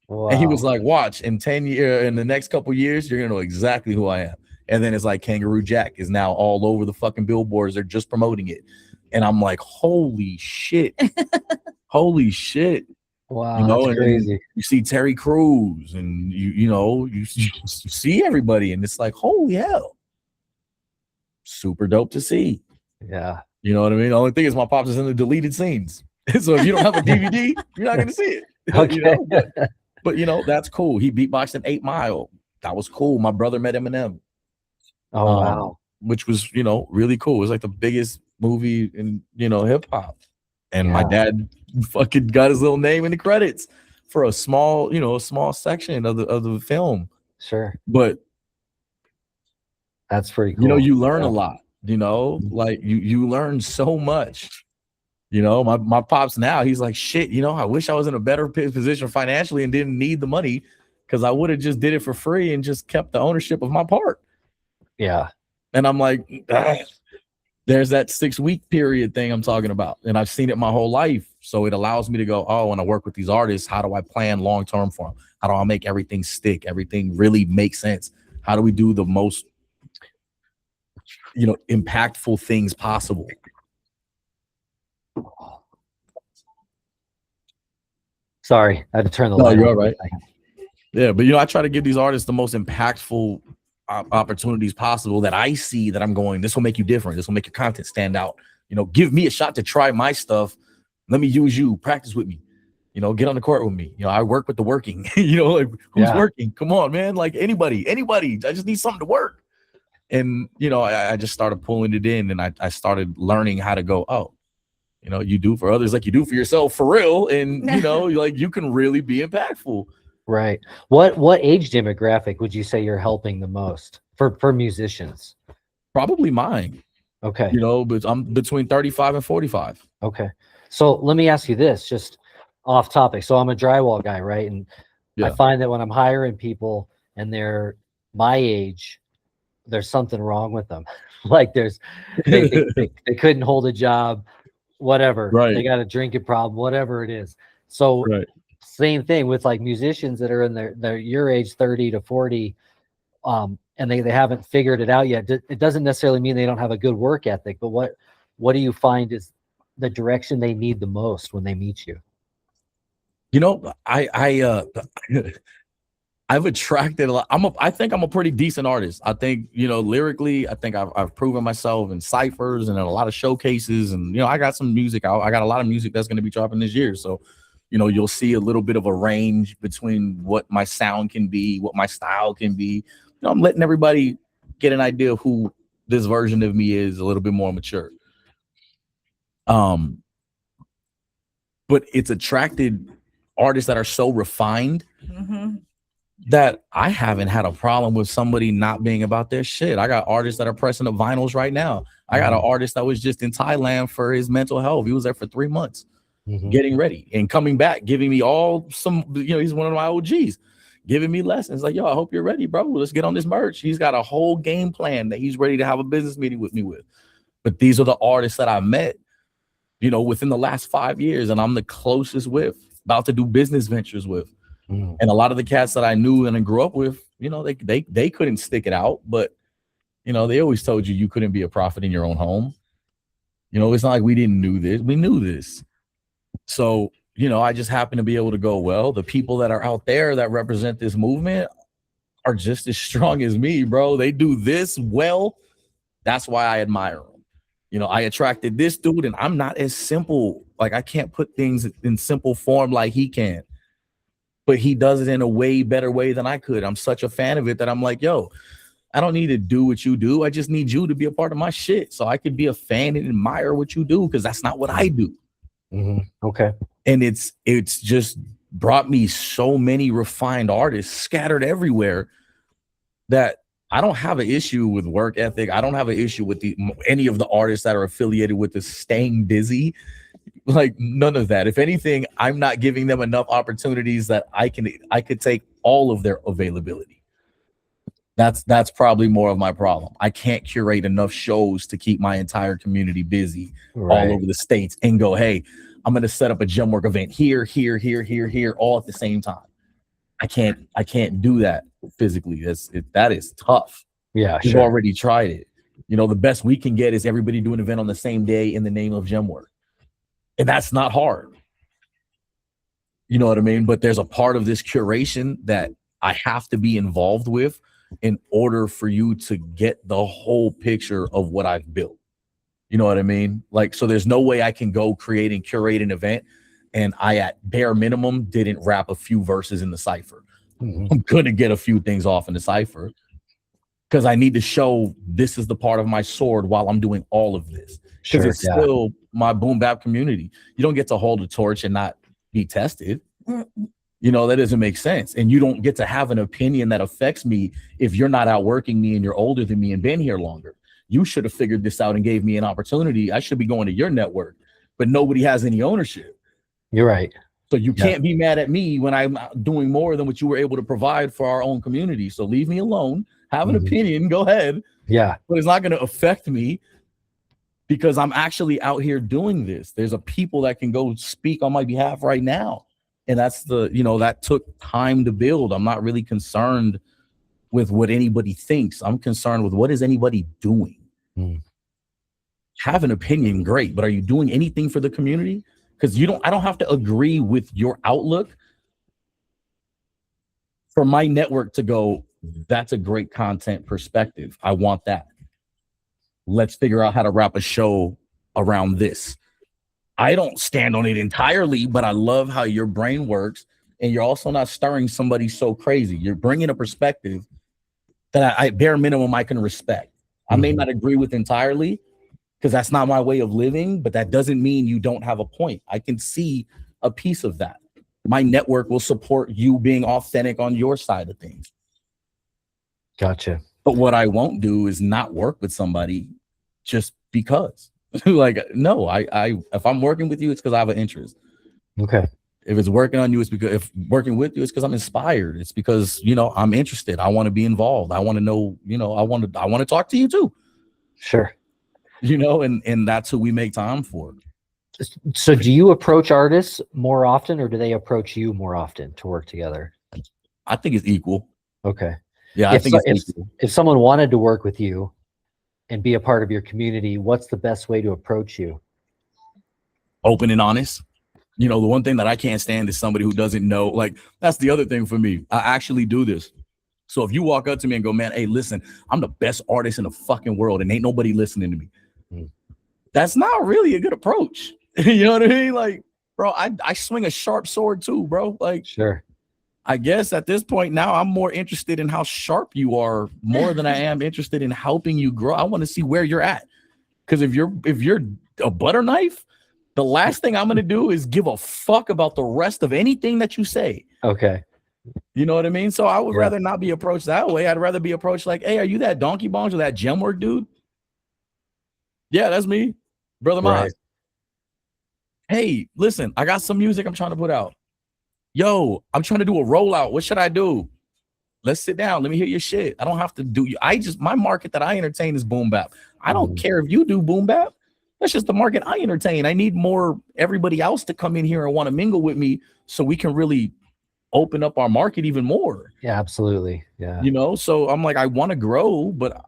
Wow. And he was like, watch, in the next couple years, you're gonna know exactly who I am. And then it's like Kangaroo Jack is now all over the fucking billboards. They're just promoting it. And I'm like, holy shit. Holy shit. Wow, you know, that's crazy. You see Terry Crews and you see everybody, and it's like, holy hell. Super dope to see. Yeah. You know what I mean? The only thing is my pops is in the deleted scenes. So if you don't have a DVD, you're not gonna see it. Okay. You know? But you know, that's cool. He beatboxed in 8 Mile. That was cool. My brother met Eminem. Oh, wow. Which was, you know, really cool. It was like the biggest movie in, you know, hip hop. And my dad fucking got his little name in the credits for a small section of the film. Sure. But that's pretty cool. You know, you learn a lot, you know, like you learn so much. You know, my pops now, he's like, shit, you know, I wish I was in a better position financially and didn't need the money because I would have just did it for free and just kept the ownership of my part. Yeah. And I'm like, there's that 6-week period thing I'm talking about. And I've seen it my whole life. So it allows me to go, oh, when I work with these artists, how do I plan long-term for them? How do I make everything stick? Everything really make sense? How do we do the most, you know, impactful things possible? Sorry, I had to turn the light on. You're all right. Yeah, but you know, I try to give these artists the most impactful opportunities possible that I see that I'm going, this will make you different. This will make your content stand out. You know, give me a shot to try my stuff. Let me use you, practice with me, you know, get on the court with me. You know, I work with the working, you know, like who's working? Come on, man. Like anybody, I just need something to work. And, you know, I just started pulling it in and I started learning how to go, oh, you know, you do for others like you do for yourself for real. And, you know, like you can really be impactful. Right. What age demographic would you say you're helping the most for musicians? Probably mine. Okay. You know, but I'm between 35 and 45. Okay. So let me ask you this, just off topic. So I'm a drywall guy, right? And I find that when I'm hiring people and they're my age, there's something wrong with them. Like they couldn't hold a job, whatever. Right. They got a drinking problem, whatever it is. So same thing with like musicians that are in their your age, 30 to 40, and they haven't figured it out yet. It doesn't necessarily mean they don't have a good work ethic, but what do you find is the direction they need the most when they meet you? You know, I I've attracted a lot. I think I'm a pretty decent artist. I think, lyrically, I think I've proven myself in ciphers and in a lot of showcases. And, I got some music out. I got a lot of music that's going to be dropping this year. So, you'll see a little bit of a range between what my sound can be, what my style can be. I'm letting everybody get an idea of who this version of me is, a little bit more mature. But it's attracted artists that are so refined that I haven't had a problem with somebody not being about their shit. I got artists that are pressing up vinyls right now. I got an artist that was just in Thailand for his mental health. He was there for 3 months getting ready and coming back, giving me he's one of my OGs, giving me lessons like, yo, I hope you're ready, bro. Let's get on this merch. He's got a whole game plan that he's ready to have a business meeting with me with. But these are the artists that I met, within the last 5 years, and I'm the closest with, about to do business ventures with. And a lot of the cats that I knew and I grew up with, they couldn't stick it out, but they always told you couldn't be a prophet in your own home. It's not like we didn't know this. We knew this. So, I just happen to be able to go, well, the people that are out there that represent this movement are just as strong as me, bro. They do this well. That's why I admire them. I attracted this dude, and I'm not as simple. Like, I can't put things in simple form like he can. But he does it in a way better way than I could. I'm such a fan of it that I'm like, yo, I don't need to do what you do. I just need you to be a part of my shit so I could be a fan and admire what you do, because that's not what I do. Okay. And it's just brought me so many refined artists scattered everywhere that I don't have an issue with work ethic. I don't have an issue with any of the artists that are affiliated with the staying busy. Like, none of that. If anything, I'm not giving them enough opportunities that I could take all of their availability. That's probably more of my problem. I can't curate enough shows to keep my entire community busy all over the states and go, hey, I'm going to set up a Gemwork event here, all at the same time. I can't do that physically. That is tough. Yeah, we've already tried it. The best we can get is everybody do an event on the same day in the name of Gemwork. And that's not hard. You know what I mean? But there's a part of this curation that I have to be involved with in order for you to get the whole picture of what I've built. You know what I mean? Like, so there's no way I can go create and curate an event and I, at bare minimum, didn't wrap a few verses in the cipher. I'm going to get a few things off in the cipher because I need to show this is the part of my sword while I'm doing all of this. Because it's still my boom bap community. You don't get to hold a torch and not be tested. That doesn't make sense. And you don't get to have an opinion that affects me if you're not outworking me and you're older than me and been here longer. You should have figured this out and gave me an opportunity. I should be going to your network, but nobody has any ownership. You're right. So you can't be mad at me when I'm doing more than what you were able to provide for our own community. So leave me alone. Have an opinion. Go ahead. Yeah. But it's not going to affect me because I'm actually out here doing this. There's a people that can go speak on my behalf right now. And that's that took time to build. I'm not really concerned with what anybody thinks. I'm concerned with what is anybody doing. Have an opinion, great, but are you doing anything for the community? Because I don't have to agree with your outlook for my network to go, that's a great content perspective. I want that. Let's figure out how to wrap a show around this. I don't stand on it entirely, but I love how your brain works. And you're also not stirring somebody so crazy. You're bringing a perspective that I bare minimum I can respect. I may not agree with entirely because that's not my way of living, but that doesn't mean you don't have a point. I can see a piece of that. My network will support you being authentic on your side of things. Gotcha. But what I won't do is not work with somebody just because. Like, no, I if I'm working with you, it's because I have an interest. Okay. If it's working on you, it's because if working with you, it's because I'm inspired. It's because, I'm interested. I want to be involved. I want to know, I want to talk to you too. Sure. And that's who we make time for. So do you approach artists more often or do they approach you more often to work together? I think it's equal. Okay. Yeah, I think it's equal. If someone wanted to work with you and be a part of your community, what's the best way to approach you? Open and honest. You know, the one thing that I can't stand is somebody who doesn't know. Like, that's the other thing for me. I actually do this. So if you walk up to me and go, man, hey, listen, I'm the best artist in the fucking world and ain't nobody listening to me. That's not really a good approach. You know what I mean? Like, bro, I swing a sharp sword too, bro. Like, Sure. I guess at this point now I'm more interested in how sharp you are more than I am interested in helping you grow. I want to see where you're at. Because if you're a butter knife, the last thing I'm going to do is give a fuck about the rest of anything that you say. Okay. You know what I mean? So I would rather not be approached that way. I'd rather be approached like, hey, are you that Donkey Bongs or that Gemwork dude? Yeah, that's me. Brother Maaz. Right. Hey, listen, I got some music I'm trying to put out. Yo, I'm trying to do a rollout. What should I do? Let's sit down. Let me hear your shit. I don't have to do you. My market that I entertain is boom bap. I don't care if you do boom bap. That's just the market I entertain. I need more everybody else to come in here and want to mingle with me so we can really open up our market even more. Yeah, absolutely. Yeah. You know, so I'm like, I want to grow, but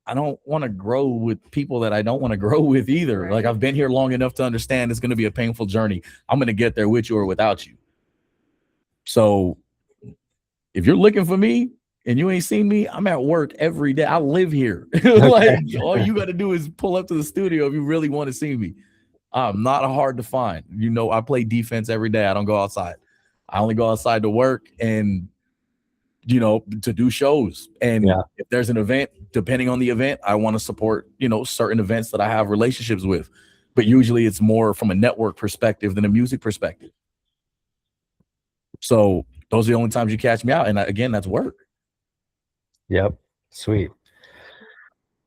I don't want to grow with people that I don't want to grow with either. Right. Like, I've been here long enough to understand it's going to be a painful journey. I'm going to get there with you or without you. So if you're looking for me and you ain't seen me, I'm at work every day. I live here. Like, all you got to do is pull up to the studio if you really want to see me. I'm not hard to find. You know, I play defense every day. I don't go outside. I only go outside to work and, you know, to do shows. And if there's an event, depending on the event, I want to support, you know, certain events that I have relationships with. But usually it's more from a network perspective than a music perspective. So those are the only times you catch me out. And again, that's work. Yep. Sweet.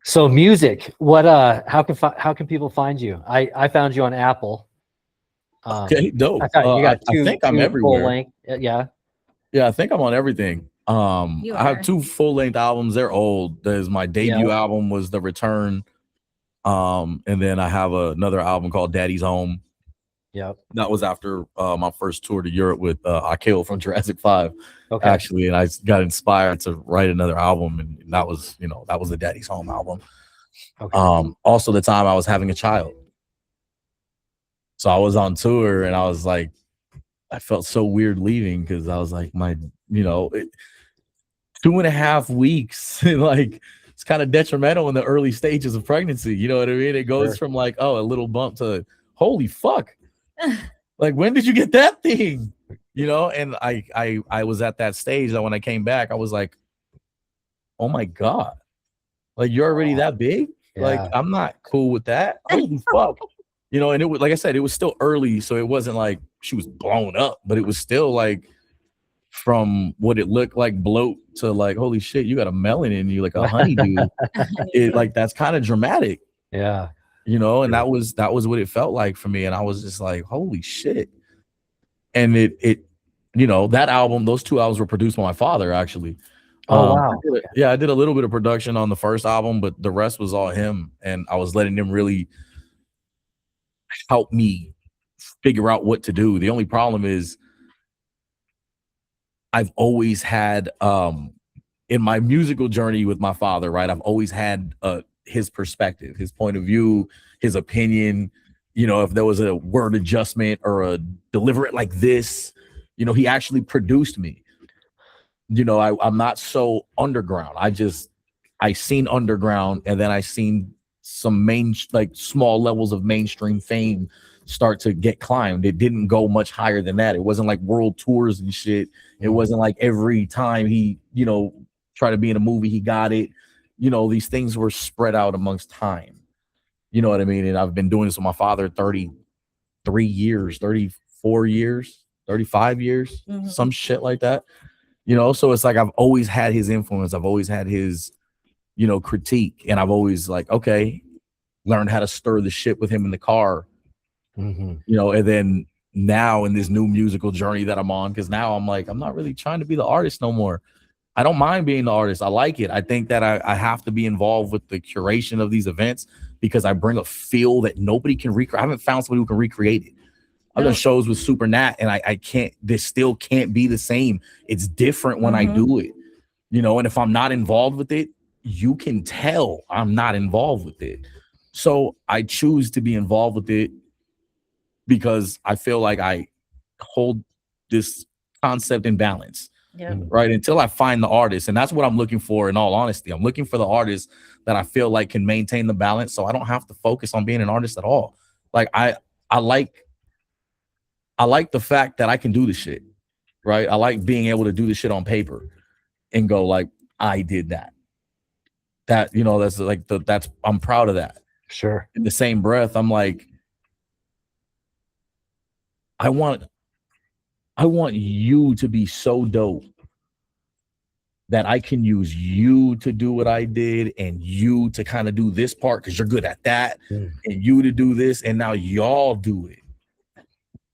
So music, what, how can people find you? I found you on Apple. Okay, dope. I got I think I'm everywhere. Full length. Yeah. Yeah, I think I'm on everything. I have 2 full-length albums. They're old. There's my debut album was The Return. And then I have another album called Daddy's Home. Yep. That was after my first tour to Europe with Akil from Jurassic 5. Okay. Actually, and I got inspired to write another album, and that was, you know, that was the Daddy's Home album. Okay. Also the time I was having a child. So I was on tour and I was like, I felt so weird leaving because I was like, 2.5 weeks, like, it's kind of detrimental in the early stages of pregnancy. You know what I mean? It goes from like, oh, a little bump to holy fuck. Like, when did you get that thing? You know, and I was at that stage that when I came back, I was like, oh my God, like, you're already that big? Yeah. Like, I'm not cool with that. Holy fuck. You know, and it was, like I said, it was still early, so it wasn't like she was blown up, but it was still like, from what it looked like bloat to like, holy shit, you got a melon in you, like a honeydew. It, like, that's kind of dramatic. Yeah. You know, and that was what it felt like for me. And I was just like, holy shit. And it you know, that album, those 2 albums were produced by my father, actually. Oh, wow. I did a little bit of production on the first album, but the rest was all him. And I was letting him really help me figure out what to do. The only problem is I've always had, in my musical journey with my father, right, I've always had his perspective, his point of view, his opinion. You know, if there was a word adjustment or a deliver it like this, you know, he actually produced me. You know, I'm not so underground. I seen underground, and then I seen some small levels of mainstream fame start to get climbed. It didn't go much higher than that. It wasn't like world tours and shit. It wasn't like every time he, you know, tried to be in a movie, he got it. You know, these things were spread out amongst time. You know what I mean? And I've been doing this with my father 33 years, 34 years, 35 years, some shit like that. You know, so it's like I've always had his influence. I've always had his, you know, critique. And I've always like, okay, learned how to stir the shit with him in the car. You know, and then now in this new musical journey that I'm on, because now I'm like, I'm not really trying to be the artist no more. I don't mind being the artist. I like it. I think that I have to be involved with the curation of these events because I bring a feel that nobody can recreate. I haven't found somebody who can recreate it. I've done shows with Super Nat, and I can't, this still can't be the same. It's different when I do it, you know, and if I'm not involved with it, you can tell I'm not involved with it. So I choose to be involved with it because I feel like I hold this concept in balance. Yeah. Right, until I find the artist, and that's what I'm looking for. In all honesty, I'm looking for the artist that I feel like can maintain the balance, so I don't have to focus on being an artist at all. Like I like the fact that I can do the shit, right? I like being able to do the shit on paper and go like, I did that. That, you know, that's like that's I'm proud of that. Sure. In the same breath, I'm like, I want you to be so dope that I can use you to do what I did and you to kind of do this part because you're good at that, and you to do this, and now y'all do it.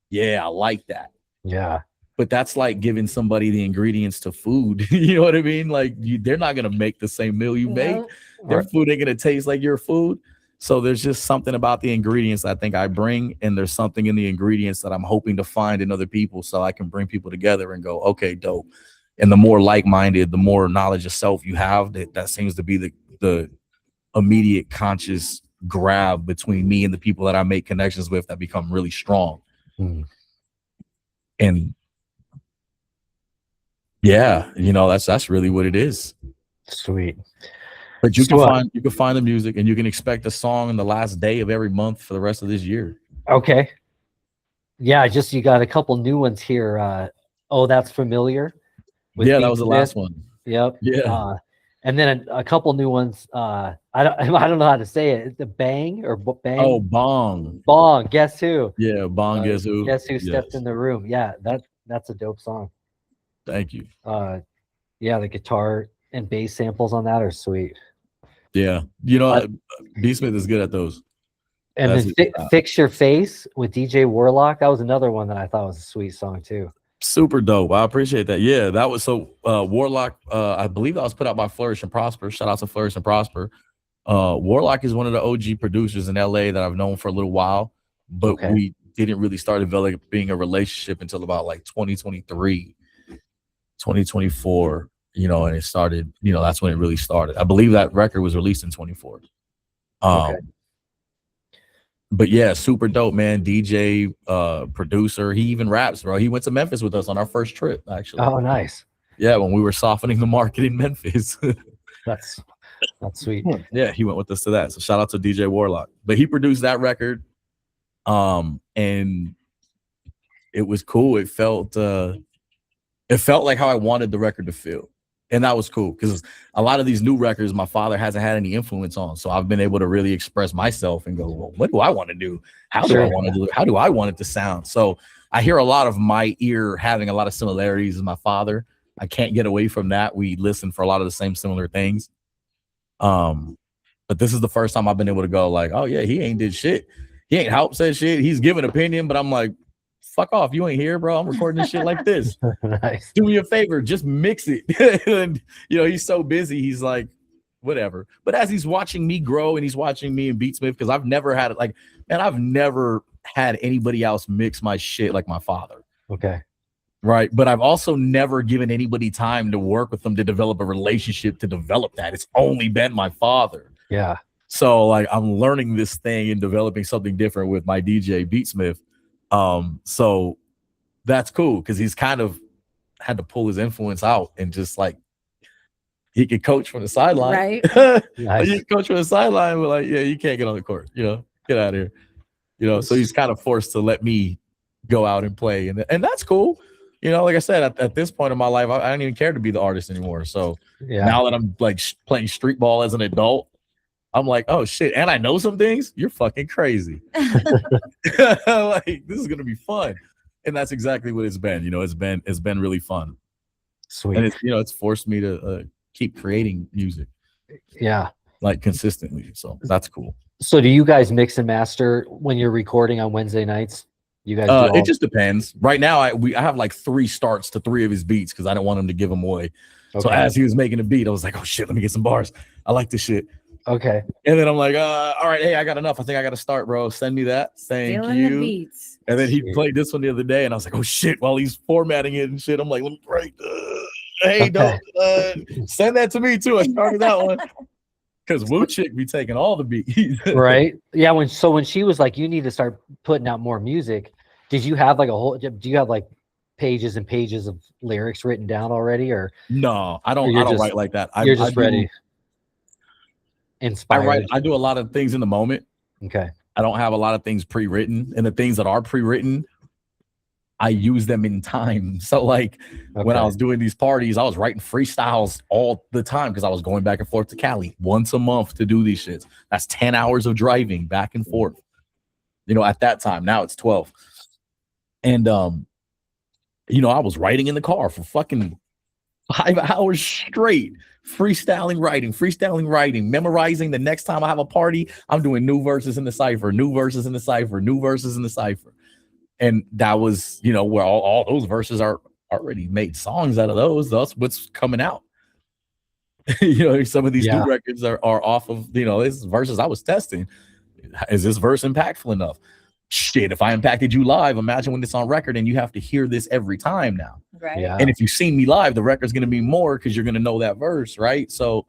Yeah, I like that. Yeah. But that's like giving somebody the ingredients to food. You know what I mean? Like they're not going to make the same meal you make. Nope. Their food ain't going to taste like your food. So there's just something about the ingredients I think I bring, and there's something in the ingredients that I'm hoping to find in other people so I can bring people together and go, okay, dope. And the more like-minded, the more knowledge of self you have, that seems to be the immediate conscious grab between me and the people that I make connections with that become really strong. And yeah, you know, that's really what it is. Sweet. But you can find the music, and you can expect a song in the last day of every month for the rest of this year. Okay. Yeah, you got a couple new ones here. Oh, That's Familiar. Yeah, that was the last one. Yep. Yeah. And then a couple new ones. I don't know how to say it. It's a bang or bang. Oh, bong. Bong. Guess who? Yeah, bong. Guess who? Guess who stepped in the room? Yeah, that's a dope song. Thank you. Yeah, the guitar and bass samples on that are sweet. Yeah, you know, B-Smith is good at those. And then Fix Your Face with DJ Warlock. That was another one that I thought was a sweet song too. Super dope. I appreciate that. Yeah, that was so Warlock. I believe that was put out by Flourish and Prosper. Shout out to Flourish and Prosper. Warlock is one of the OG producers in LA that I've known for a little while, but we didn't really start developing a relationship until about like 2023, 2024. You know, and it started, you know, that's when it really started. I believe that record was released in 24. But yeah, super dope, man. DJ, producer. He even raps, bro. He went to Memphis with us on our first trip, actually. Oh, nice. Yeah, when we were softening the market in Memphis. That's sweet. Yeah, he went with us to that. So shout out to DJ Warlock. But he produced that record. And it was cool. It felt like how I wanted the record to feel. And that was cool because a lot of these new records my father hasn't had any influence on. So I've been able to really express myself and go, well, what do I want to do? How do I want to do it? How do I want it to sound? So I hear a lot of my ear having a lot of similarities with my father. I can't get away from that. We listen for a lot of the same similar things. But this is the first time I've been able to go like, oh yeah, he ain't did shit. He ain't helped said shit. He's giving opinion, but I'm like, fuck off. You ain't here, bro. I'm recording this shit like this. Nice. Do me a favor. Just mix it. And, you know, he's so busy. He's like, whatever. But as he's watching me grow and he's watching me and Beatsmith, because I've never had it like, man, I've never had anybody else mix my shit like my father. Okay. Right. But I've also never given anybody time to work with them to develop a relationship to develop that. It's only been my father. Yeah. So like I'm learning this thing and developing something different with my DJ Beatsmith. So that's cool because he's kind of had to pull his influence out and just like he could coach from the sideline. Right. Nice. He could coach from the sideline, but like, yeah, you can't get on the court, you know, get out of here. You know, so he's kind of forced to let me go out and play. And that's cool. You know, like I said, at this point in my life, I don't even care to be the artist anymore. So now that I'm like playing street ball as an adult, I'm like, oh shit, and I know some things. You're fucking crazy. Like this is gonna be fun, and that's exactly what it's been. You know, it's been really fun. Sweet. And it's forced me to keep creating music. Yeah, like consistently. So that's cool. So do you guys mix and master when you're recording on Wednesday nights? You guys? It just depends. Right now, I have like 3 starts to 3 of his beats because I don't want him to give them away. Okay. So as he was making a beat, I was like, oh shit, let me get some bars. I like this shit. Okay. And then I'm like, all right, hey, I got enough. I think I got to start, bro. Send me that. Thank you. And then he played this one the other day, and I was like, oh shit, while he's formatting it and shit, I'm like, let me break. Hey, don't send that to me too. I started that one because Wu Chick be taking all the beats. Right. Yeah. When she was like, you need to start putting out more music. Did you have like do you have like pages and pages of lyrics written down already, or No, I don't write like that. You're just ready. Inspired. I do a lot of things in the moment. Okay. I don't have a lot of things pre-written, and the things that are pre-written, I use them in time. So like when I was doing these parties, I was writing freestyles all the time because I was going back and forth to Cali once a month to do these shits. That's 10 hours of driving back and forth. You know, at that time, now it's 12. And you know, I was writing in the car for fucking 5 hours straight, freestyling writing, memorizing. The next time I have a party, I'm doing new verses in the cipher, new verses in the cipher, new verses in the cipher. And that was, you know, where all those verses are already made songs out of those. That's what's coming out. You know, some of these new records are off of, you know, these verses I was testing. Is this verse impactful enough? Shit, if I impacted you live, imagine when it's on record and you have to hear this every time now. Right. Yeah. And if you've seen me live, the record's going to be more because you're going to know that verse, right? So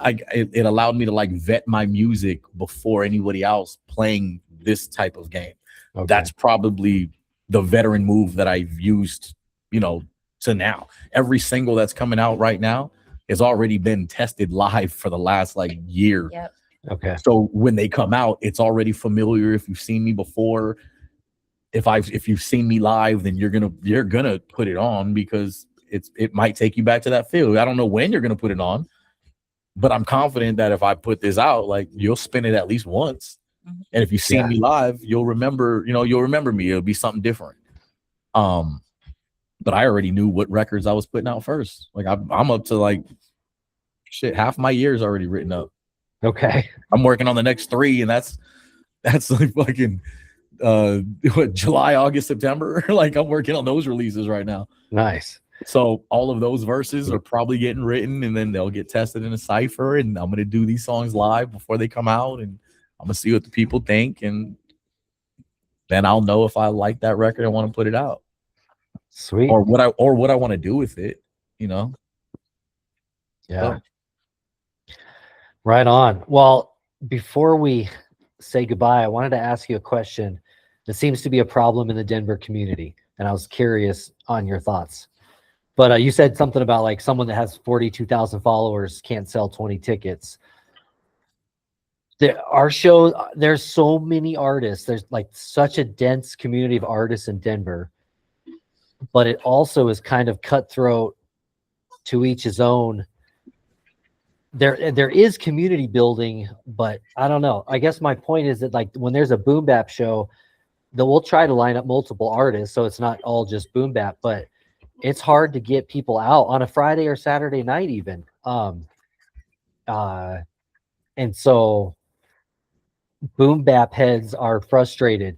it allowed me to like vet my music before anybody else playing this type of game. Okay. That's probably the veteran move that I've used, you know, to now. Every single that's coming out right now has already been tested live for the last like year. Yep. Okay. So when they come out, it's already familiar. If you've seen me before, if you've seen me live, then you're gonna put it on because it might take you back to that feel. I don't know when you're gonna put it on, but I'm confident that if I put this out, like you'll spin it at least once. And if you've seen me live, you'll remember me. It'll be something different. But I already knew what records I was putting out first. Like I'm up to like shit, half my year's already written up. Okay. I'm working on the next 3, and that's like fucking July, August, September. Like I'm working on those releases right now. Nice. So all of those verses are probably getting written, and then they'll get tested in a cipher, and I'm gonna do these songs live before they come out, and I'm gonna see what the people think, and then I'll know if I like that record and want to put it out. Sweet. Or what I want to do with it, you know. Yeah. So. Right on. Well, before we say goodbye, I wanted to ask you a question that seems to be a problem in the Denver community, and I was curious on your thoughts. But you said something about like someone that has 42,000 followers can't sell 20 tickets. Our show, there's so many artists. There's like such a dense community of artists in Denver, but it also is kind of cutthroat, to each his own. There is community building, but I don't know. I guess my point is that like when there's a boom bap show, that we'll try to line up multiple artists, so it's not all just boom bap, but it's hard to get people out on a Friday or Saturday night even. And so boom bap heads are frustrated.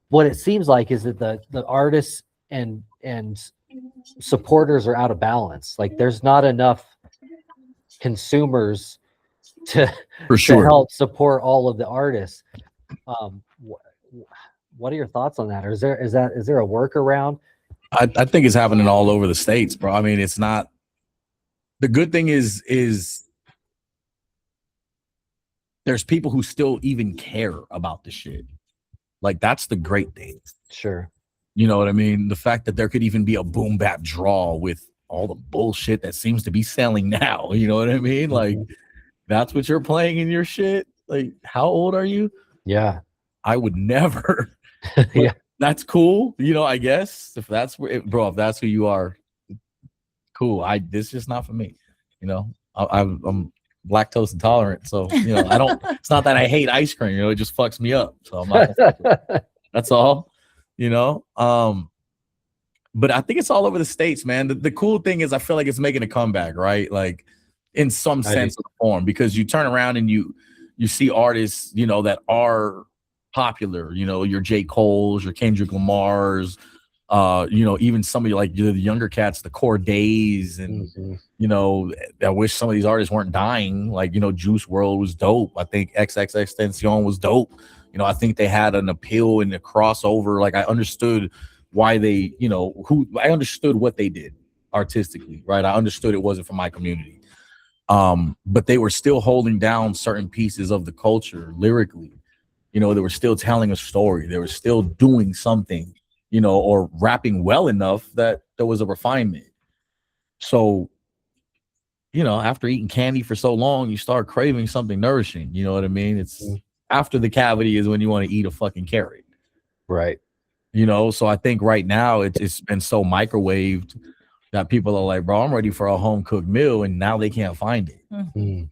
What it seems like is that the artists and supporters are out of balance. Like there's not enough consumers to help support all of the artists. What are your thoughts on that? Or is there a workaround? I think it's happening all over the states, bro. I mean, it's not. The good thing is there's people who still even care about the shit. Like that's the great thing. Sure. You know what I mean? The fact that there could even be a boom bap draw with all the bullshit that seems to be selling now. You know what I mean? Like that's what you're playing in your shit. Like how old are you? Yeah. I would never. Yeah. That's cool. You know, I guess if that's if that's who you are, cool. This is just not for me. You know, I'm lactose intolerant. So, you know, I don't, it's not that I hate ice cream, you know, it just fucks me up. So I'm not, that's all, you know? But I think it's all over the states, man. The cool thing is I feel like it's making a comeback, right? Like in some sense of form, because you turn around and you see artists, you know, that are popular, you know, your J. Cole's, your Kendrick Lamar's, you know, even some of like the younger cats, the Cordays, and you know, I wish some of these artists weren't dying. Like, you know, Juice WRLD was dope. I think XXXTentacion was dope. You know, I think they had an appeal and a crossover. Like I understood why they, you know, I understood what they did artistically, right? I understood it wasn't for my community. But they were still holding down certain pieces of the culture lyrically. You know, they were still telling a story. They were still doing something, you know, or rapping well enough that there was a refinement. So, you know, after eating candy for so long, you start craving something nourishing. You know what I mean? It's after the cavity is when you want to eat a fucking carrot. Right. You know, so I think right now it's been so microwaved that people are like, bro, I'm ready for a home cooked meal, and now they can't find it. You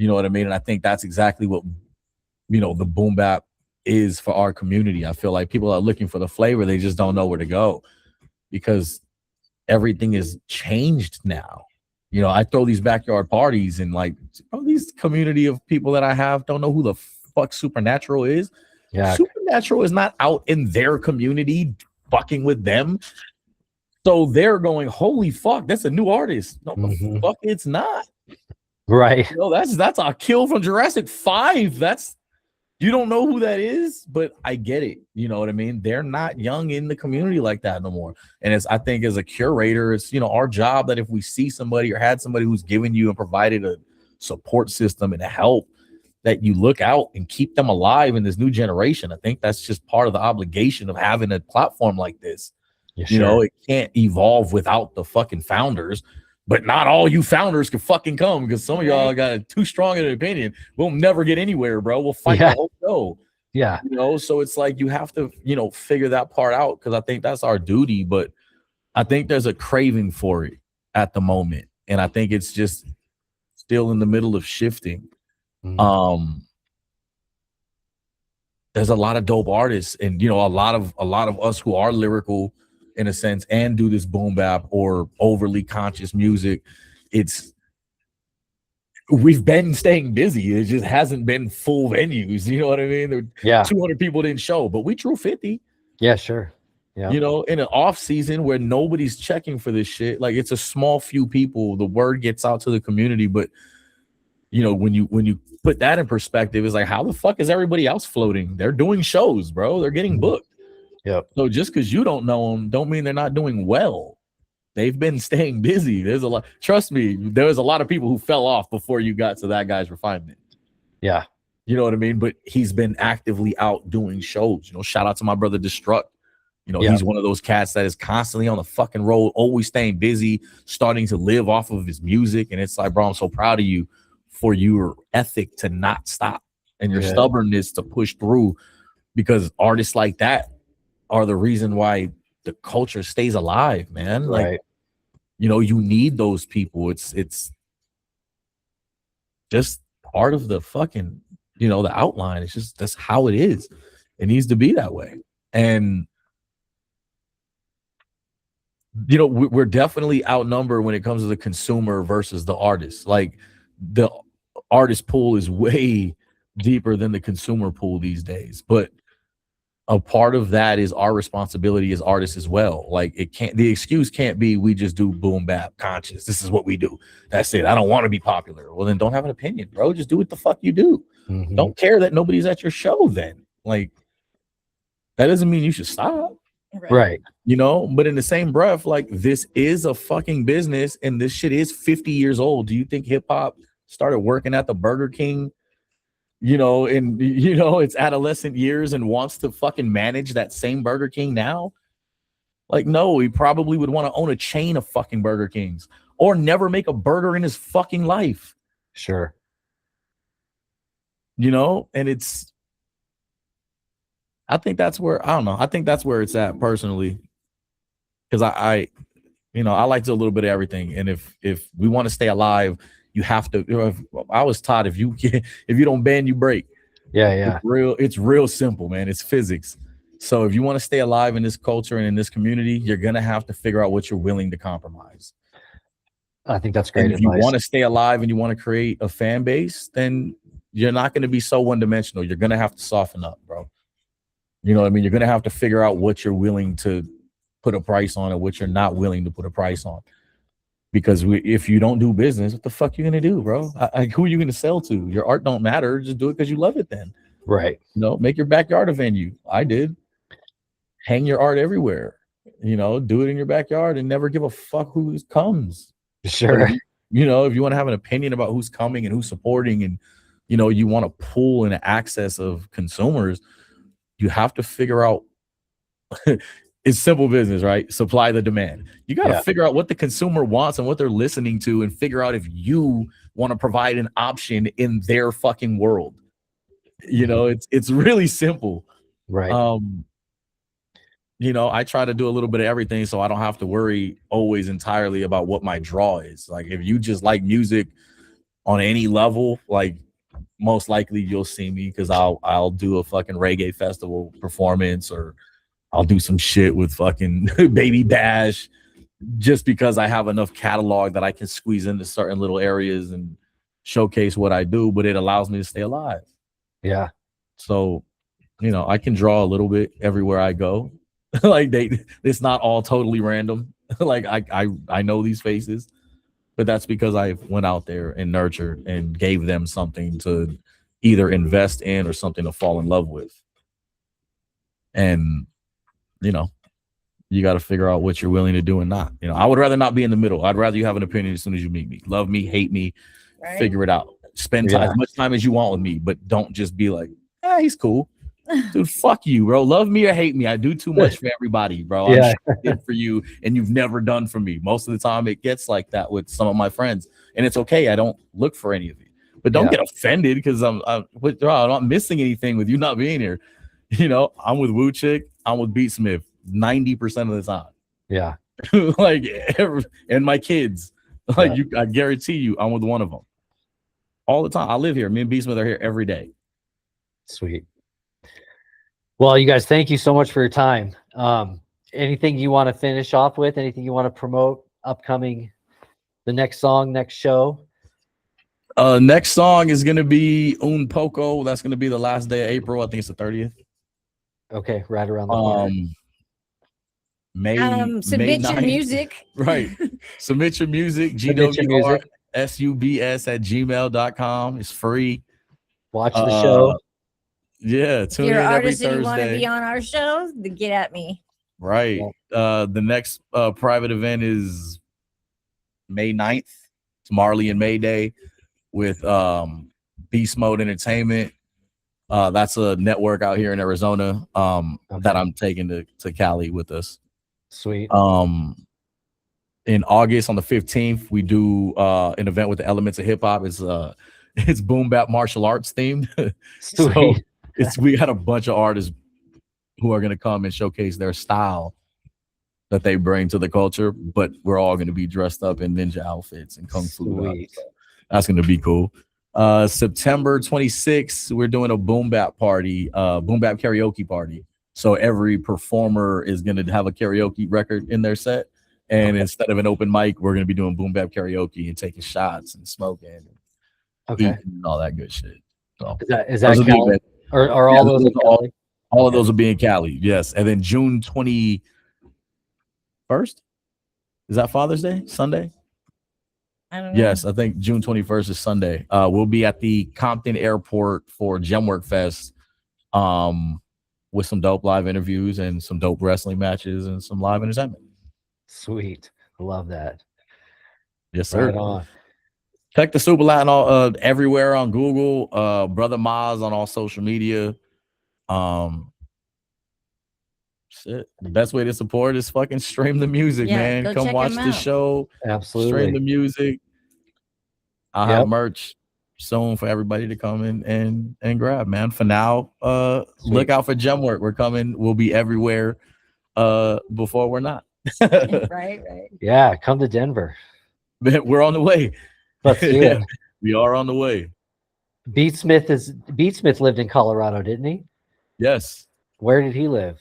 know what I mean? And I think that's exactly what, you know, the boom bap is for our community. I feel like people are looking for the flavor, they just don't know where to go because everything is changed now. You know, I throw these backyard parties and like, oh, these community of people that I have don't know who the fuck Supernatural is. Yeah. Supernatural is not out in their community fucking with them. So they're going, holy fuck, that's a new artist. No, the fuck, it's not. Right. You know, that's a kill from Jurassic 5. That's, you don't know who that is, but I get it. You know what I mean? They're not young in the community like that no more. And it's, I think as a curator, it's, you know, our job that if we see somebody or had somebody who's given you and provided a support system and a help, that you look out and keep them alive in this new generation. I think that's just part of the obligation of having a platform like this. You know, it can't evolve without the fucking founders, but not all you founders can fucking come because some of y'all got too strong an opinion. We'll never get anywhere, bro. We'll fight the whole show. Yeah. You know, so it's like you have to, you know, figure that part out because I think that's our duty. But I think there's a craving for it at the moment. And I think it's just still in the middle of shifting. There's a lot of dope artists and, you know, a lot of us who are lyrical in a sense and do this boom bap or overly conscious music. We've been staying busy. It just hasn't been full venues. You know what I mean? 200 people didn't show, but we drew 50. Yeah, sure. Yeah. You know, in an off season where nobody's checking for this shit, like it's a small few people, the word gets out to the community. But you know, when you put that in perspective, it's like, how the fuck is everybody else floating? They're doing shows, bro. They're getting booked. Yep. So just because you don't know them, don't mean they're not doing well. They've been staying busy. There's a lot. Trust me, there was a lot of people who fell off before you got to that guy's refinement. Yeah. You know what I mean? But he's been actively out doing shows. You know, shout out to my brother Destruct. You know, he's one of those cats that is constantly on the fucking road, always staying busy, starting to live off of his music. And it's like, bro, I'm so proud of you for your ethic to not stop and your stubbornness to push through, because artists like that are the reason why the culture stays alive, man. Like, you know, you need those people. It's just part of the fucking, you know, the outline. It's just, that's how it is. It needs to be that way. And, you know, we're definitely outnumbered when it comes to the consumer versus the artist. Like the artist pool is way deeper than the consumer pool these days. But a part of that is our responsibility as artists as well. Like the excuse can't be we just do boom bap conscious. This is what we do. That's it. I don't want to be popular. Well, then don't have an opinion, bro. Just do what the fuck you do. Don't care that nobody's at your show then. Like that doesn't mean you should stop. Right. You know, but in the same breath, like this is a fucking business and this shit is 50 years old. Do you think hip hop started working at the Burger King, you know, in, you know, its adolescent years and wants to fucking manage that same Burger King now? Like, no, he probably would want to own a chain of fucking Burger Kings or never make a burger in his fucking life. Sure. You know, and I think that's where, I don't know. I think that's where it's at personally. Because I you know, I like to do a little bit of everything. And if we want to stay alive, you have to, you know, I was taught if you don't bend, you break. Yeah. It's real simple, man. It's physics. So if you want to stay alive in this culture and in this community, you're going to have to figure out what you're willing to compromise. I think that's great. And if you want to stay alive and you want to create a fan base, then you're not going to be so one-dimensional. You're going to have to soften up, bro. You know what I mean? You're going to have to figure out what you're willing to put a price on and what you're not willing to put a price on. Because if you don't do business, what the fuck you going to do, bro? Who are you going to sell to? Your art don't matter. Just do it because you love it then. Right. You know, make your backyard a venue. I did. Hang your art everywhere. You know, do it in your backyard and never give a fuck who comes. Sure. You know, if you want to have an opinion about who's coming and who's supporting, and you know, you want to pull in access of consumers, you have to figure out. It's simple business, right? Supply the demand. You got to figure out what the consumer wants and what they're listening to, and figure out if you want to provide an option in their fucking world. You know, it's really simple. Right. You know, I try to do a little bit of everything so I don't have to worry always entirely about what my draw is. Like, if you just like music on any level, like, most likely you'll see me, because I'll do a fucking reggae festival performance, or I'll do some shit with fucking Baby Bash, just because I have enough catalog that I can squeeze into certain little areas and showcase what I do, but it allows me to stay alive. Yeah. So, you know, I can draw a little bit everywhere I go. Like, it's not all totally random. Like, I know these faces, but that's because I went out there and nurtured and gave them something to either invest in or something to fall in love with. And you know, you got to figure out what you're willing to do and not. You know, I would rather not be in the middle. I'd rather you have an opinion as soon as you meet me. Love me, hate me, figure it out. Spend time, as much time as you want with me, but don't just be like, he's cool. Dude, fuck you, bro. Love me or hate me. I do too much for everybody, bro. I'm shit for you, and you've never done for me. Most of the time, it gets like that with some of my friends, and it's okay. I don't look for any of you, but don't get offended because I'm not missing anything with you not being here. You know, I'm with Wu Chick. I'm with Beatsmith 90% of the time. Yeah. Like, and my kids. Like, I guarantee you, I'm with one of them all the time. I live here. Me and Beatsmith are here every day. Sweet. Well, you guys, thank you so much for your time. Anything you want to finish off with? Anything you want to promote? Upcoming, the next song, next show? Next song is gonna be Un Poco. That's gonna be the last day of April. I think it's the 30th. Okay, right around the corner. Submit your music. Right. Submit your music. GWRSUBS@gmail.com. It's free. Watch the show. Yeah, tune in every Thursday. If you want to be on our show, then get at me. Right. The next private event is May 9th. It's Marley and Mayday with Beast Mode Entertainment. That's a network out here in Arizona that I'm taking to Cali with us. Sweet. In August on the 15th, we do an event with the Elements of Hip Hop. It's boom bap martial arts themed. So we got a bunch of artists who are going to come and showcase their style that they bring to the culture, but we're all going to be dressed up in ninja outfits and kung fu. So that's going to be cool. September 26th, we're doing a boom bap party, boom bap karaoke party. So every performer is going to have a karaoke record in their set. And instead of an open mic, we're going to be doing boom bap karaoke and taking shots and smoking and eating and all that good shit. So is that Cali? Or all those in Cali? All of those will be in Cali, yes. And then June 21st, is that Father's Day? Sunday? I don't know. Yes, I think June 21st is Sunday. We'll be at the Compton Airport for Gemworks Fest with some dope live interviews and some dope wrestling matches and some live entertainment. Sweet. Love that. Yes, sir. Right on. Check the Supa LAtin everywhere on Google. Brother Maaz on all social media. Shit. The best way to support is fucking stream the music, man. Come watch the show. Absolutely. Stream the music. I'll have merch soon for everybody to come in and grab, man. For now, look out for Gemworks. We're coming. We'll be everywhere before we're not. Right. Yeah, come to Denver. We're on the way. Let's do it. We are on the way. Beatsmith lived in Colorado, didn't he? Yes. Where did he live?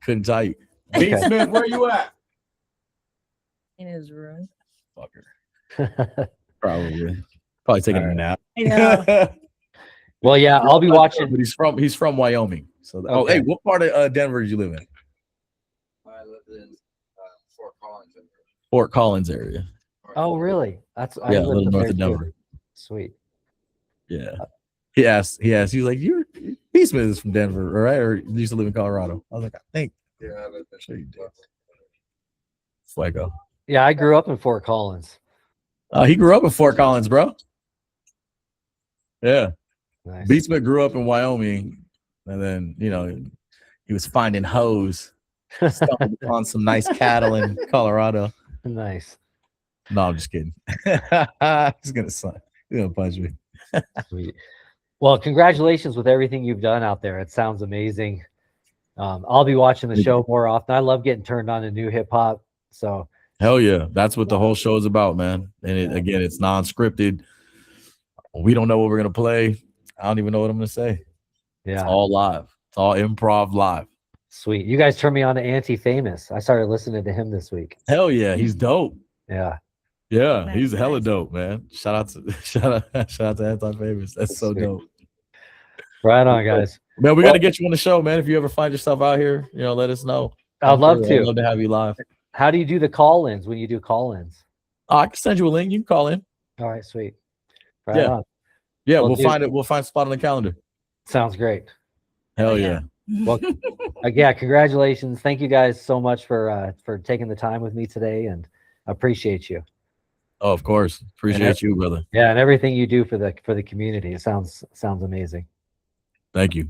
Couldn't tell you. Beatsmith, where you at? In his room. Fucker. Probably taking a nap. I know. Well, yeah, I'll be watching. But he's from Wyoming. So hey, what part of Denver did you live in? I lived in Fort Collins. Fort Collins area. Oh, really? I a little north of Denver. Sweet. Yeah. He asked. He was like, "You're Beatsmith is from Denver, right? Or you used to live in Colorado?" I was like, "I think." Yeah, I lived in Sure you did. Fuego. Yeah, I grew up in Fort Collins. He grew up in Fort Collins, bro. Yeah. Nice. Beatsmith grew up in Wyoming, and then he was finding hoes, stumbled upon some nice cattle in Colorado. Nice. No, I'm just kidding. He's gonna punch me. Sweet. Well, congratulations with everything you've done out there. It sounds amazing. I'll be watching the show more often. I love getting turned on to new hip hop. So hell yeah, that's what the whole show is about, man. And again, it's non-scripted. We don't know what we're gonna play. I don't even know what I'm gonna say. Yeah, it's all live. It's all improv live. Sweet. You guys turned me on to Anti-Famous. I started listening to him this week. Hell yeah, he's dope. Yeah. Yeah, Nice, he's hella nice. dope, man. Shout out to Anti-Famous. That's so Sweet. dope. Right on, guys. Man, we got to get you on the show, man. If you ever find yourself out here, let us know. I'd love I'd to. love to have you live. How do you do the call-ins when you do call-ins? I can send you a link. You can call in. All right, sweet. Right Yeah. on. Yeah, Well, we'll dude. find it. We'll find a spot on the calendar. Sounds great. Hell yeah. Well, yeah, congratulations. Thank you guys so much for taking the time with me today, and appreciate you. Oh, of course. Appreciate you, brother. Yeah, and everything you do for the community. It sounds amazing. Thank you.